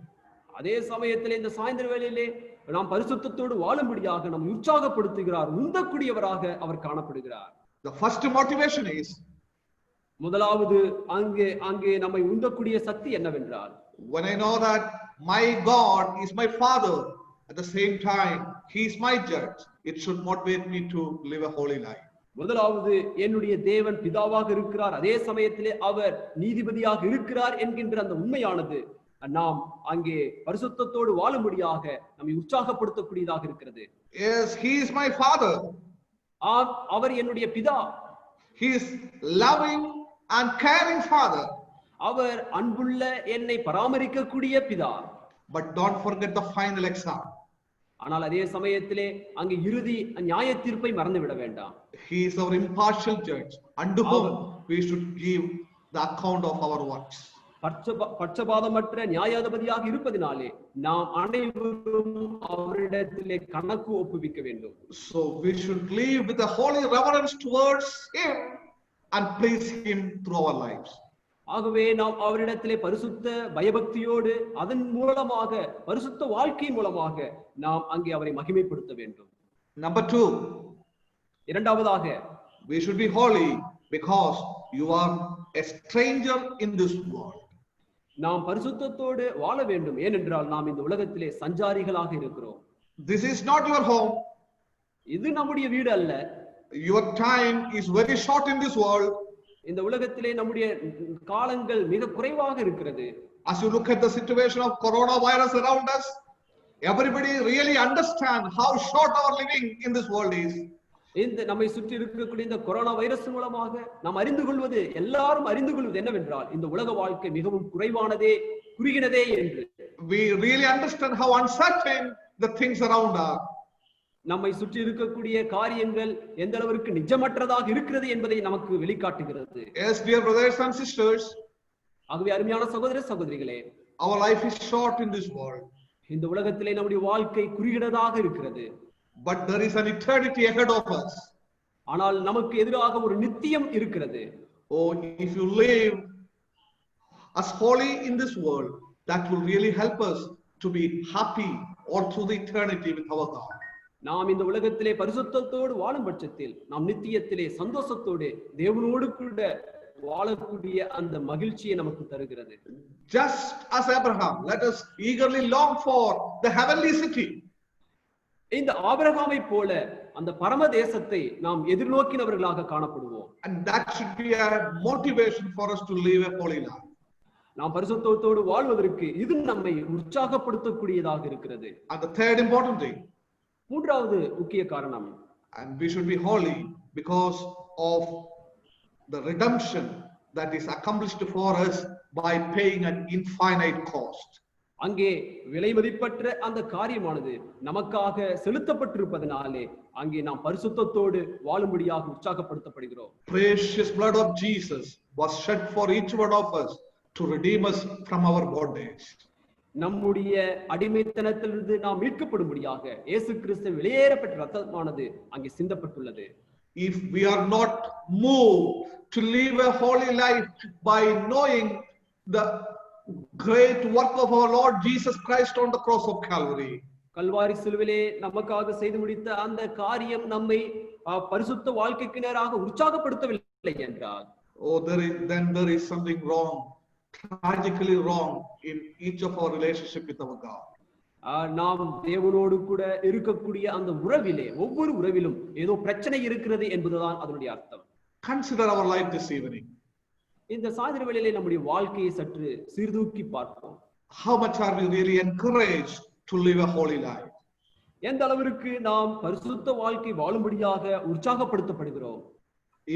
[SPEAKER 7] அதே சமயத்திலே இந்த சாயந்தர வேளையிலே நாம் பரிசுத்தத்தோடு வாழும்படியாக நம்மை உற்சாகப்படுத்துகிறார், உந்தக்கூடியவராக அவர் காணப்படுகிறார்.
[SPEAKER 6] The first motivation is,
[SPEAKER 7] முதலாவது அங்கே நம்மை உந்தக்கூடிய சக்தி என்னவென்றால்,
[SPEAKER 6] when I know that my God is my Father, at the same time he is my judge, it should motivate me to live a holy life.
[SPEAKER 7] முதலாவது என்னுடைய தேவன் பிதாவாக இருக்கிறார், அதே சமயத்திலே அவர் நீதிபதியாக இருக்கிறார் என்கின்ற அந்த உண்மையானது நாம் அங்கே பரிசுத்தத்தோடு வாழும்படியாக நம்மை உற்சாகப்படுத்தக்கூடியதாக இருக்கிறது.
[SPEAKER 6] Yes, he is my Father.
[SPEAKER 7] அவர் என்னுடைய பிதா.
[SPEAKER 6] He is loving and caring Father.
[SPEAKER 7] அவர் அன்புள்ள என்னை பராமரிக்கக்கூடிய பிதா.
[SPEAKER 6] But don't forget the final exam.
[SPEAKER 7] ஆனால் அதே சமயத்திலே அங்கே இறுதி நியாய தீர்ப்பை மறந்து விட வேண்டாம்.
[SPEAKER 6] He is our impartial judge, unto whom we should give the account of our works.
[SPEAKER 7] பட்சபாதமற்ற நியாயாதிபதியாக இருப்பதினாலே நாம் அனைவரும் அவரிடத்திலே கணக்கு ஒப்புவிக்க வேண்டும்.
[SPEAKER 6] So we should live with a holy reverence towards him and please him through our lives.
[SPEAKER 7] ஆகவே நாம் அவரிடத்திலே பரிசுத்த பயபக்தியோடு அதன் மூலமாக பரிசுத்த வாழ்க்கை மூலமாக நாம் அங்கே அவரை மகிமைப்படுத்த வேண்டும்.
[SPEAKER 6] Number 2,
[SPEAKER 7] இரண்டாவதாக,
[SPEAKER 6] we should be holy because you are a stranger in this world.
[SPEAKER 7] நாம் பரிசுத்தத்தோடு வாழ வேண்டும், ஏனென்றால் நாம் இந்த உலகத்திலே சஞ்சாரிகளாக இருக்கிறோம்.
[SPEAKER 6] This is not your home.
[SPEAKER 7] இது நம்முடைய வீடு அல்ல.
[SPEAKER 6] Your time is very short in this world.
[SPEAKER 7] இந்த உலகத்திலே நம்முடைய காலங்கள் மிக குறைவாக இருக்கிறது.
[SPEAKER 6] As you look at the situation of coronavirus around us, everybody really understand how short our living in this world is.
[SPEAKER 7] இந்த நம்மை சுற்றி இருக்கக்கூடிய இந்த கொரோனா வைரஸ் மூலமாக நாம் எல்லாரும் அறிந்து கொள்வது என்னவென்றால் இந்த உலக வாழ்க்கை மிகவும் குறைவானதே, குறுகினதே என்று.
[SPEAKER 6] We really understand how uncertain the things around are.
[SPEAKER 7] நம்மை சுற்றி இருக்கக்கூடிய காரியங்கள் எந்த அளவிற்கு நிஜமற்றதாக இருக்கிறது என்பதை நமக்கு வெளிக்காட்டுகிறது.
[SPEAKER 6] Yes, dear brothers and sisters,
[SPEAKER 7] ஆகவே அருமையான சகோதர சகோதரிகளே,
[SPEAKER 6] our life is short in this world.
[SPEAKER 7] இந்த உலகத்திலே நம்முடைய வாழ்க்கை குறுகினதாக இருக்கிறது.
[SPEAKER 6] But there is an eternity ahead of us.
[SPEAKER 7] ஆனால் நமக்கு எதிராக ஒரு நித்தியம் இருக்கிறது.
[SPEAKER 6] Oh, if you live as holy in this world, that will really help us to be happy all through the eternity with our God.
[SPEAKER 7] நாம் இந்த உலகத்திலே பரிசுத்தத்தோடு வாழும் பட்சத்தில் நாம் நித்தியத்திலே சந்தோஷத்தோடு தேவனோடு கூட வாழக்கூடிய அந்த மகிழ்ச்சியை நமக்கு தருகிறது.
[SPEAKER 6] Just as Abraham, let us eagerly long for the heavenly city.
[SPEAKER 7] இந்த ஆபிரகாமை போல அந்த பரம தேசத்தை நாம் எதிர்நோக்கினவர்களாக காணப்படுவோம்.
[SPEAKER 6] And that should be a motivation for us to live a holy life.
[SPEAKER 7] நாம் பரிசுத்தத்தோடு வாழ்வதற்கு இது நம்மை உற்சாகப்படுத்தக்கூடியதாக இருக்கிறது.
[SPEAKER 6] And the third important thing,
[SPEAKER 7] மூன்றாவது முக்கிய காரணம்,
[SPEAKER 6] and we should be holy because of the redemption that is accomplished for us by paying an infinite cost.
[SPEAKER 7] அங்கே விலை மதிப்பற்ற அந்த காரியமானது நமக்காக செலுத்தப்பட்டிருப்பதனாலே அங்கே நாம் பரிசுத்தத்தோடு வாழும்படியாக உற்சாகப்படுத்தப்படுகிறோம்.
[SPEAKER 6] Precious blood of Jesus was shed for each one of us to redeem us from our bondage.
[SPEAKER 7] நம்முடைய அடிமைத்தனத்திலிருந்து நாம் மீட்கப்படும்படியாக இயேசு கிறிஸ்து வெளியேறப்பட்ட இரத்தமானது அங்கே சிந்தப்பட்டுள்ளது.
[SPEAKER 6] If we are not moved to live a holy life by knowing the great work of our Lord Jesus Christ on the cross of Calvary,
[SPEAKER 7] Kalvari சிலுவிலே நமக்காக செய்து முடித்த அந்த காரியம் நம்மை பரிசுத்த வாழ்க்கைக்கு நேராக உற்சாகப்படுத்தவில்லை என்றால்,
[SPEAKER 6] then there is something wrong, tragically wrong in each of our relationship with our God.
[SPEAKER 7] நாம் தேவனோடு கூட இருக்கக்கூடிய அந்த உறவிலே ஒவ்வொரு உறவிலும் ஏதோ பிரச்சனை இருக்கிறது என்பதுதான் அதனுடைய அர்த்தம்.
[SPEAKER 6] Consider our life this evening.
[SPEAKER 7] இந்த சாயந்தர வேளையிலே நம்முடைய வாழ்க்கையை சற்று சீர்தூக்கி பார்ப்போம்.
[SPEAKER 6] How much are we really encouraged to live a holy life?
[SPEAKER 7] எந்த அளவிற்கு நாம் பரிசுத்த வாழ்க்கை வாழும்படியாக உற்சாகப்படுத்தப்படுகிறோம்.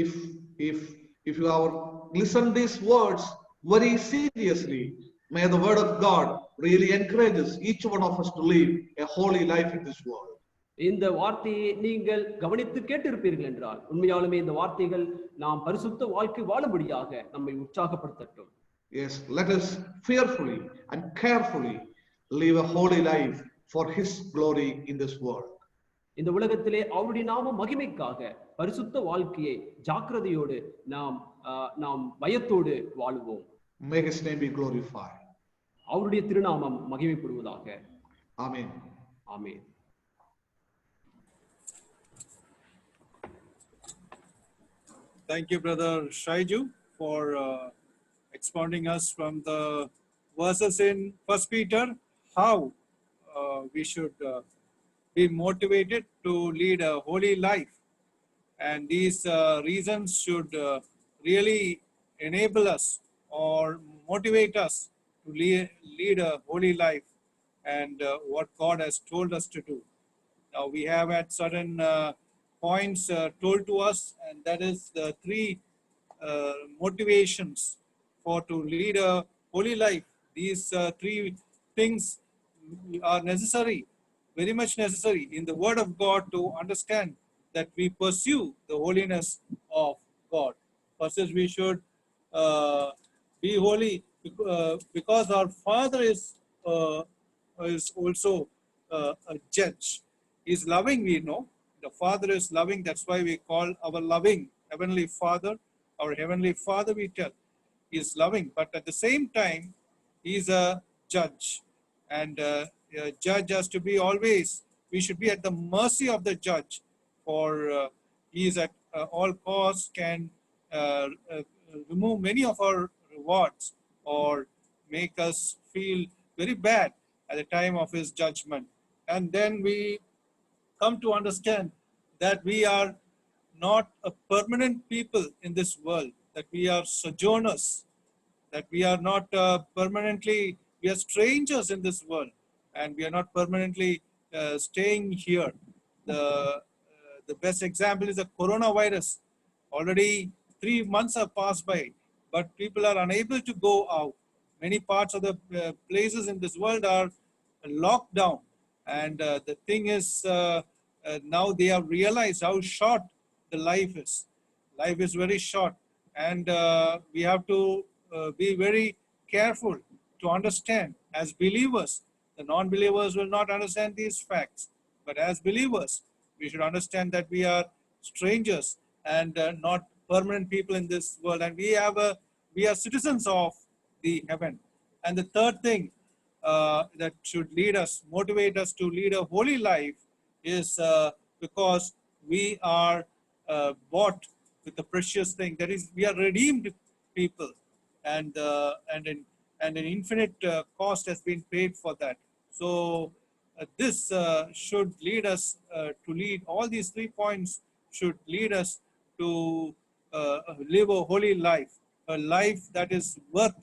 [SPEAKER 6] If you have listened these words very seriously, may the word of God really encourages each one of us to live a holy life in this world.
[SPEAKER 7] இந்த வார்த்தையை நீங்கள் கவனித்து கேட்டிருப்பீர்கள் என்றால் உண்மையாலுமே இந்த வார்த்தைகள் நாம் பரிசுத்த வாழ்க்கை வாழும்படியாக நம்மை உற்சாகப்படுத்தட்டும்.
[SPEAKER 6] Yes, let us fearfully and carefully live a holy life for His glory in this world.
[SPEAKER 7] இந்த உலகத்திலே அவருடைய நாம மகிமைக்காக பரிசுத்த வாழ்க்கையை ஜாக்கிரதையோடு நாம் பயத்தோடு வாழுவோம்.
[SPEAKER 6] May His name be glorified.
[SPEAKER 7] அவருடைய திருநாமம் மகிமைப்படுவதாக.
[SPEAKER 6] Amen.
[SPEAKER 7] Amen.
[SPEAKER 1] Thank you, Brother Shaiju, for expounding us from the verses in 1 Peter, how we should be motivated to lead a holy life. And these reasons should really enable us or motivate us to lead a holy life and what God has told us to do. Now we have had certain points told to us, and that is the three motivations for to lead a holy life. These three things are necessary, very much necessary in the Word of God to understand that we pursue the holiness of God. First is we should be holy because our Father is also a judge. He is loving, we know. The Father is loving. That's why we call our loving Heavenly Father, our Heavenly Father, we tell. He is loving, but at the same time, He is a judge. And a judge has to be always, we should be at the mercy of the judge, for He is at all costs can remove many of our rewards or make us feel very bad at the time of His judgment. And then we come to understand that we are not a permanent people in this world, that we are sojourners, that we are not permanently, we are strangers in this world, and we are not permanently staying here. The best example is the coronavirus. Already 3 months have passed by, but people are unable to go out. Many parts of the places in this world are locked down. And the thing is, now they have realized how short the life is. Life is very short, and we have to be very careful to understand. As believers, the non-believers will not understand these facts, but as believers, we should understand that we are strangers and not permanent people in this world, and we are citizens of the heaven. And the third thing that should lead us, motivate us to lead a holy life is because we are bought with a precious thing. That is, we are redeemed people, and an infinite cost has been paid for that. So this should lead us to lead, all these 3 points should lead us to live a holy life, a life that is worth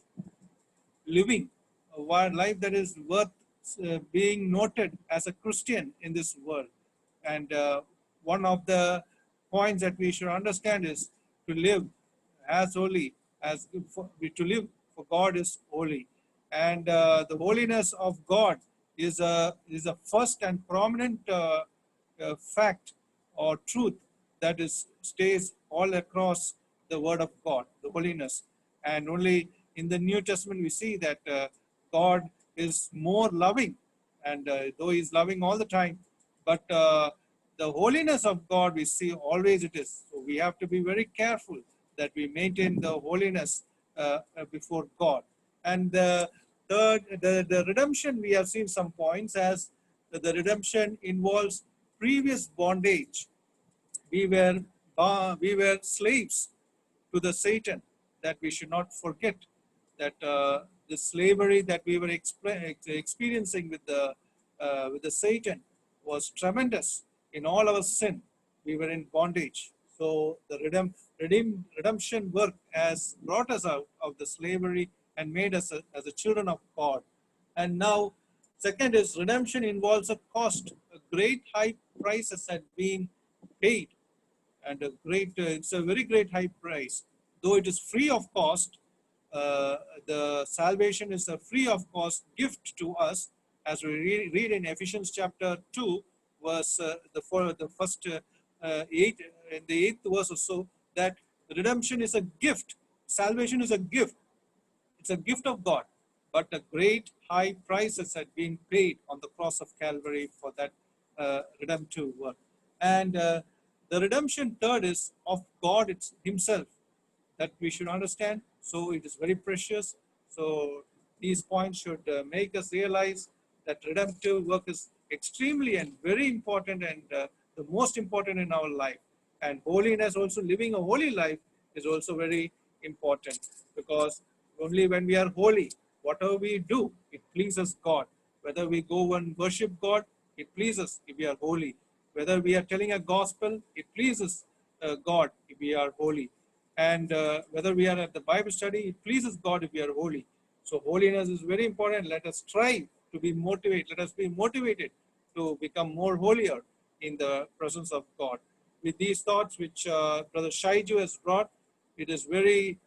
[SPEAKER 1] living, a life that is worth being noted as a Christian in this world. And one of the points that we should understand is to live as holy, to live for God is holy. And the holiness of God is a first and prominent fact or truth that stays all across the Word of God, the holiness. And only in the New Testament we see that God is more loving, and though He's loving all the time, but the holiness of God we see always it is. So we have to be very careful that we maintain the holiness before God. And the redemption, we have seen some points as the redemption involves previous bondage. We were slaves to the Satan, that we should not forget that the slavery that we were experiencing with the Satan was tremendous. In all our sin, we were in bondage. So the redemption work has brought us out of the slavery and made us as a children of God. And now, second is redemption involves a cost. A great high prices had been paid, and it's a very great high price. Though it is free of cost, the salvation is a free of cost gift to us, as we read in Ephesians chapter 2, verse the first 8, in the 8th verse or so, that redemption is a gift. Salvation is a gift. It's a gift of God, but a great high prices had been paid on the cross of Calvary for that redemptive work. And the redemption third is of God Himself, that we should understand. So it is very precious. So these points should make us realize that redemptive work is extremely and very important, and the most important in our life. And holiness, also living a holy life, is also very important, because only when we are holy, whatever we do, it pleases God. Whether we go and worship God, it pleases if we are holy. Whether we are telling a gospel, it pleases God if we are holy. And whether we are at the Bible study, it pleases God if we are holy. So holiness is very important. Let us strive to be motivated. Let us be motivated to become more holier in the presence of God. With these thoughts which Brother Shaiju has brought, it is very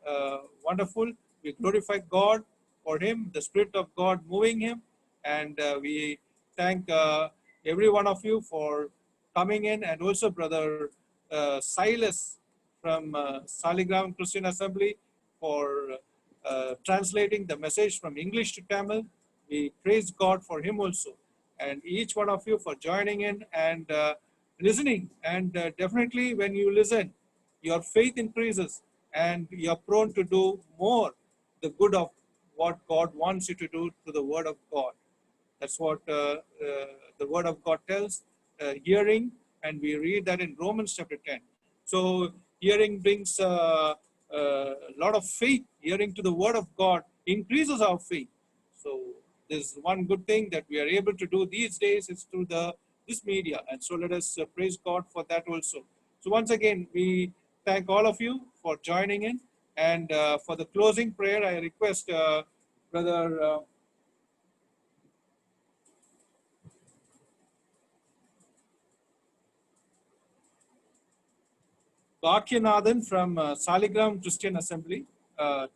[SPEAKER 1] wonderful. We glorify God for him, the Spirit of God moving him. And we thank every one of you for coming in, and also Brother Silas from Saligram Christian Assembly for translating the message from English to Tamil. We praise God for him also, and each one of you for joining in and listening. And definitely when you listen, your faith increases and you're prone to do more the good of what God wants you to do to the Word of God. That's what the Word of God tells, hearing, and we read that in Romans chapter 10. So hearing brings a lot of faith. Hearing to the Word of God increases our faith. So there's one good thing that we are able to do these days is through this media. And so let us praise God for that also. So once again, we thank all of you for joining in. And for the closing prayer, I request Brother Bhakyanathan from Saligram Christian Assembly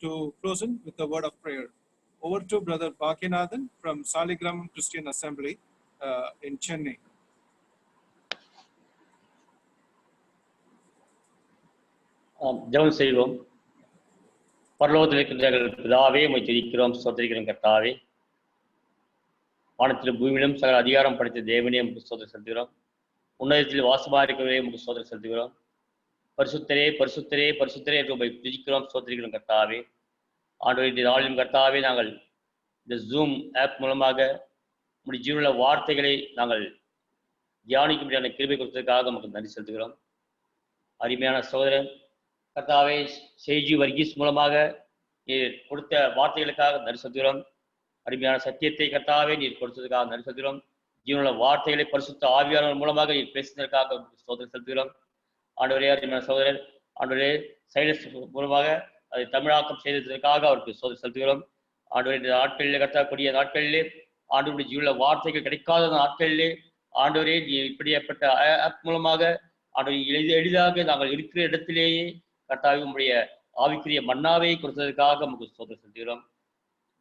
[SPEAKER 1] to close in with the word of prayer. Over to Brother Bhakyanathan from Saligram Christian Assembly in Chennai.
[SPEAKER 8] ஜெபம் செய்வோம். பரலோகத்தில் இருக்கின்ற எங்கள் பிதாவே, உம்மை துதிக்கிறோம், ஸ்தோத்திரிக்கிறோம் கர்த்தாவே. வானத்திலும் பூமியிலும் சகல அதிகாரம் படைத்த தேவனே, உமக்கு ஸ்தோத்திரம் செலுத்துகிறோம். உன்னதத்தில் வாசமாக இருக்கிறவரே, உமக்கு ஸ்தோத்திரம் செலுத்துகிறோம். பரிசுத்தரே பரிசுத்தரே பரிசுத்தரே என்று உம்மை துதிக்கிறோம், ஸ்தோத்திரிக்கிறோம் கர்த்தாவே. ஆண்டவரே, இந்த நாளிலும் கர்த்தாவே, நாங்கள் இந்த ஜூம் ஆப் மூலமாக உம்முடைய ஜீவனுள்ள வார்த்தைகளை நாங்கள் தியானிக்க முடியாத கிருபை கொடுத்ததற்காக நமக்கு நன்றி செலுத்துகிறோம். அருமையான சகோதரன் கர்த்தாவே, சேஜி வர்கீஸ் மூலமாக நீர் கொடுத்த வார்த்தைகளுக்காக நன்றி செலுத்துகிறோம். அருமையான சத்தியத்தை கர்த்தாவே நீர் கொடுத்ததுக்காக நன்றி செலுத்துகிறோம். ஜீவனுள்ள வார்த்தைகளை பரிசுத்த ஆவியானவர் மூலமாக நீர் பேசினதற்காக உமக்கு ஸ்தோத்திரம் செலுத்துகிறோம். ஆண்டவரே, அருமையான சகோதரர் ஆண்டவரே சைலஸ் மூலமாக அதை தமிழாக்கம் செய்ததற்காக அவருக்கு ஸ்தோத்திரம் செலுத்துகிறோம். ஆண்டவரே, இந்த நாட்களிலே கட்டக்கூடிய நாட்களிலே ஆண்டவருடைய ஜீவனுள்ள வார்த்தைகள் கிடைக்காத நாட்களிலே ஆண்டவரே நீ இப்படிப்பட்ட ஆப் மூலமாக ஆண்டவரை எளிதாக நாங்கள் இருக்கிற இடத்திலேயே கர்த்தாவே உம்முடைய ஆவிக்குரிய மன்னாவை கொடுத்ததற்காக நமக்கு ஸ்தோத்திரம் செலுத்துகிறோம்.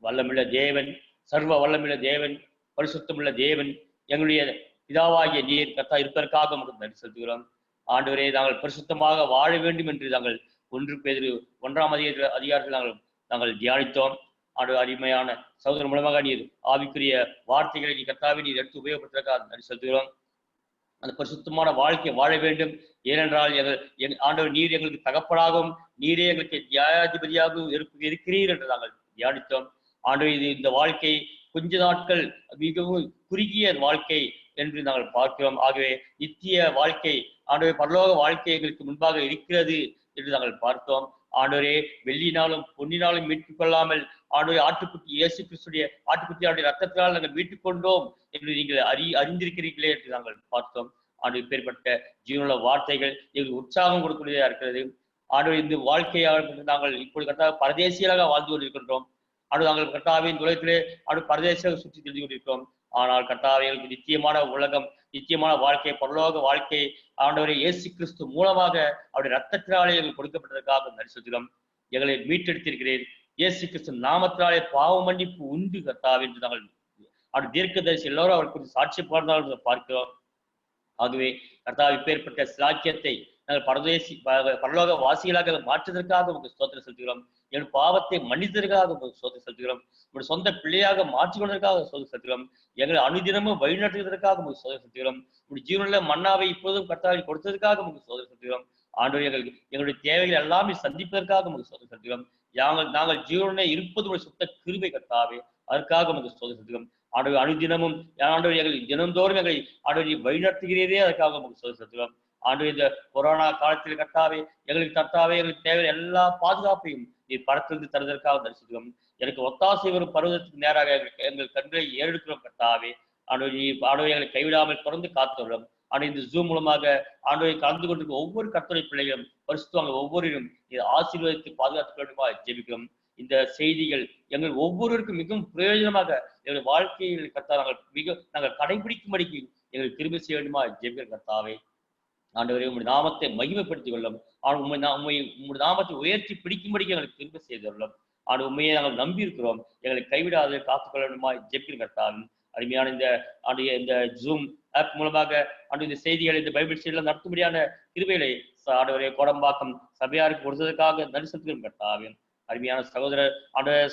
[SPEAKER 8] வல்லமுள்ள தேவன், சர்வ வல்லமுள்ள தேவன், பரிசுத்தமுள்ள தேவன், எங்களுடைய பிதாவாகிய நீர் கர்த்தா இருப்பதற்காக நமக்கு நன்றி செலுத்துகிறோம். ஆண்டவரே, நாங்கள் பரிசுத்தமாக வாழ வேண்டும் என்று நாங்கள் 1 பேதுரு 1 அதிகாரத்தில் நாங்கள் தியானித்தோம். ஆண்டவர், அருமையான சகோதரன் மூலமாக நீர் ஆவிக்குரிய வார்த்தைகளை நீ கர்த்தாவே நீர் எடுத்து உபயோகப்படுத்துவதற்காக நன்றி செலுத்துகிறோம். அந்த பரிசுத்தமான வாழ்க்கை வாழ வேண்டும். ஏனென்றால் ஆண்டவர் நீர் எங்களுக்கு தகப்பனாகவும் நீரே எங்களுக்கு நியாயாதிபதியாகவும் இருக்கிறீர் என்று நாங்கள் தியானித்தோம். ஆண்டவர், இந்த வாழ்க்கை கொஞ்ச நாட்கள் மிகவும் குறுகிய வாழ்க்கை என்று நாங்கள் பார்க்கிறோம். ஆகவே நித்திய வாழ்க்கை ஆண்டவர் பரலோக வாழ்க்கை எங்களுக்கு முன்பாக இருக்கிறது என்று நாங்கள் பார்த்தோம். ஆண்டவரே, வெள்ளினாலும் பொன்னினாலும் மீட்டுக் கொள்ளாமல் ஆண்டவரே ஆட்டுக்குட்டி இயேசு கிறிஸ்துடைய ஆட்டுக்குட்டியாருடைய ரத்தத்தினால் நாங்கள் மீட்டுக் கொண்டோம் என்று நீங்கள் அறிந்திருக்கிறீர்களே என்று நாங்கள் பார்த்தோம். ஆண்டவர், பேர்பட்ட ஜீவனுள்ள வார்த்தைகள் எங்களுக்கு உற்சாகம் கொடுக்கக்கூடியதாக இருக்கிறது. ஆண்டவர், இந்த வாழ்க்கையாக நாங்கள் இப்பொழுது கர்த்தாவே பரதேசியாக வாழ்ந்து கொண்டிருக்கின்றோம். ஆண்டு நாங்கள் கர்த்தாவின் உலகத்திலே பரதேசியாக சுற்றி தெரிந்து கொண்டிருக்கிறோம். ஆனால் கர்த்தாவே, எங்களுக்கு நித்தியமான உலகம், நித்தியமான வாழ்க்கை, பரலோக வாழ்க்கை ஆண்டவரை இயேசு கிறிஸ்து மூலமாக அவருடைய ரத்தத்தினாலே எங்களுக்கு கொடுக்கப்பட்டதற்காக நன்றி செலுத்துகிறோம். எங்களை மீட்டெடுத்திருக்கிறேன். இயேசு கிறிஸ்து நாமத்தினாலே பாவ மன்னிப்பு உண்டு கர்த்தாவே என்று நாங்கள் அவர் தீர்க்கதரிசி எல்லாரும் அவர் குறித்து சாட்சி பார்த்தாலும் பார்க்கிறோம். ஆகவே கர்த்தாவே, இப்பேற்பட்ட சாக்கியத்தை நாங்கள் பரலோக வாசிகளாக மாற்றுவதற்காக உங்களுக்கு ஸ்தோத்திரம் செலுத்துகிறோம். எங்கள் பாவத்தை மன்னித்ததற்காக உங்களுக்கு ஸ்தோத்திரம் செலுத்துகிறோம். உங்களுடைய சொந்த பிள்ளையாக மாற்றிக்கொண்டதற்காக ஸ்தோத்திரம் செலுத்துகிறோம். எங்களை அனுதினமும் வழிநடத்துவதற்காக உங்களுக்கு ஸ்தோத்திரம் செலுத்துகிறோம். உங்களுடைய ஜீவனுள்ள மன்னாவை இப்போதும் கர்த்தாவை கொடுத்ததற்காக உங்களுக்கு ஸ்தோத்திரம் செலுத்துகிறோம். ஆண்டவர், எங்களுடைய தேவைகள் எல்லாமே சந்திப்பதற்காக உங்களுக்கு ஸ்தோத்திரம் செலுத்துகிறோம். நாங்கள் ஜீவனே இருப்பது ஒரு சுத்த கிருபை கர்த்தாவே, அதற்காக உங்களுக்கு ஸ்தோத்திரம் செலுத்துகிறோம். ஆண்டவர், அனுதினமும் ஆண்டவர் எங்களை தினந்தோறும் எங்களை ஆண்டவர் வழிநடத்துகிறதே, அதற்காக உங்களுக்கு ஸ்தோத்திரம் செலுத்துகிறோம். ஆண்டவர், இந்த கொரோனா காலத்தில் கர்த்தாவே எங்களுக்கு எங்களுக்கு தேவை எல்லா பாதுகாப்பையும் நீ படத்திலிருந்து தருவதற்காக தரிசிக்கிறோம். எனக்கு ஒத்தாசை வரும் பருவத்துக்கு நேராக எங்கள் கண்களை ஏறெடுக்கிறோம் கர்த்தாவே. ஆண்டவர், எங்களை கைவிடாமல் தொடர்ந்து காத்துள்ளோம். ஆனால் இந்த ஜூம் மூலமாக ஆண்டவரை கலந்து கொண்டிருக்க ஒவ்வொரு கர்த்தரை பிள்ளைகளும் பரிசுத்தவாங்க ஒவ்வொருவரும் ஆசீர்வாதத்தை பாதுகாத்துக் கொள்ளுமா ஜெபிக்கிறோம். இந்த செய்திகள் எங்கள் ஒவ்வொருவருக்கும் மிகவும் பிரயோஜனமாக எங்கள் வாழ்க்கையில் கர்த்தா நாங்கள் கடைபிடிக்கும்படிக்கு எங்களுக்கு திரும்ப செய்ய வேண்டுமா ஜெபிக்கிற கர்த்தாவே. ஆண்டவரே, உங்களுடைய நாமத்தை மகிமைப்படுத்திக் கொள்ளும். உங்களுடைய நாமத்தை உயர்த்தி பிடிக்கும்படிக்கு எங்களுக்கு திரும்ப செய்துள்ளோம். ஆண்டு உண்மையை நாங்கள் நம்பி இருக்கிறோம். எங்களை கைவிடாது காத்துக்கொள்ள வேண்டுமா ஜெபிக்கிற கர்த்தாவே. அருமையான இந்த ஜூம் ஆப் மூலமாக இந்த செய்திகளை இந்த பைபிள் செய்திகள் நடத்தும்படியான கிருபைகளை ஆண்டவரே கோடம்பாக்கம் சபையாருக்கு கொடுத்ததற்காக நன்றி செலுத்துகிறோம் கர்த்தாவே. அருமையான சகோதரர்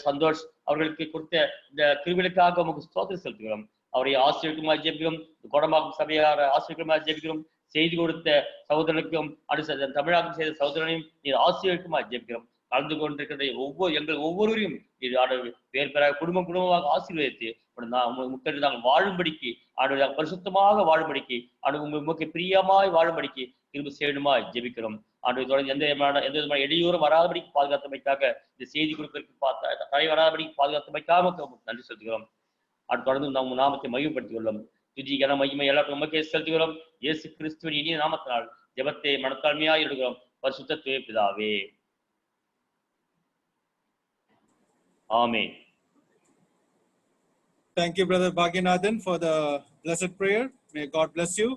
[SPEAKER 8] சந்தோஷ் அவர்களுக்கு கொடுத்த இந்த கிருபைகளுக்காக உங்களுக்கு ஸ்தோத்திரம் செலுத்துகிறோம். அவரை ஆசிரியருக்குமா ஜெபிக்கிறோம். கோடம்பாக்கம் சபையார் ஆசிரியருக்குமா ஜெபிக்கிறோம். செய்தி கொடுத்த சகோதரனுக்கும் தமிழாக்கம் செய்த சகோதரனையும் நீர் ஆசிரியருக்குமா ஜெபிக்கிறோம். கலந்து கொண்டிருக்கிற எங்கள் ஒவ்வொருவரையும் பேர் பெற குடும்பமாக ஆசீர்வதித்து முக்கிய நாங்கள் வாழும்படிக்கு நாங்கள் பரிசுத்தமாக வாழும்படிக்கு உமக்கு பிரியமாய் வாழும்படிக்கு திரும்ப செய்யணுமா ஜெபிக்கிறோம். தொடர்ந்து எந்த விதமான இடையூறும் வராதபடிக்கு பாதுகாத்தமைக்காக இந்த செய்தி கொடுப்பதற்கு தடை வராதபடிக்கு பாதுகாத்தமைக்காக நன்றி செலுத்துகிறோம். தொடர்ந்து நாம் நாமத்தை மகிமைப்படுத்திக் கொள்ளும். துதி கன மகிமை எல்லாருக்கும் உமக்கே செலுத்துகிறோம். இயேசு கிறிஸ்துவின் இனிய நாமத்தினால் ஜெபத்தை மனத்தாழ்மையாய் எடுக்கிறோம். பரிசுத்த தூய பிதாவே, Amen.
[SPEAKER 1] Thank you, Brother Bhagyanathan, for the blessed prayer. May God bless you.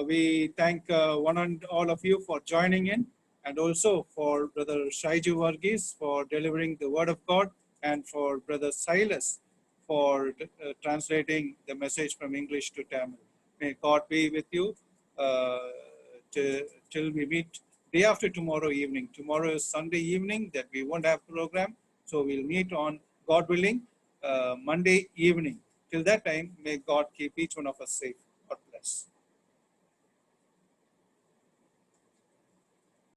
[SPEAKER 1] We thank one and all of you for joining in, and also for Brother Shaiju Varghese for delivering the word of God, and for Brother Silas for translating the message from English to Tamil. May God be with you till we meet day after tomorrow evening. Tomorrow is Sunday evening that we won't have program. So we'll meet on, God willing, Monday evening. Till that time, may God keep each one of us safe.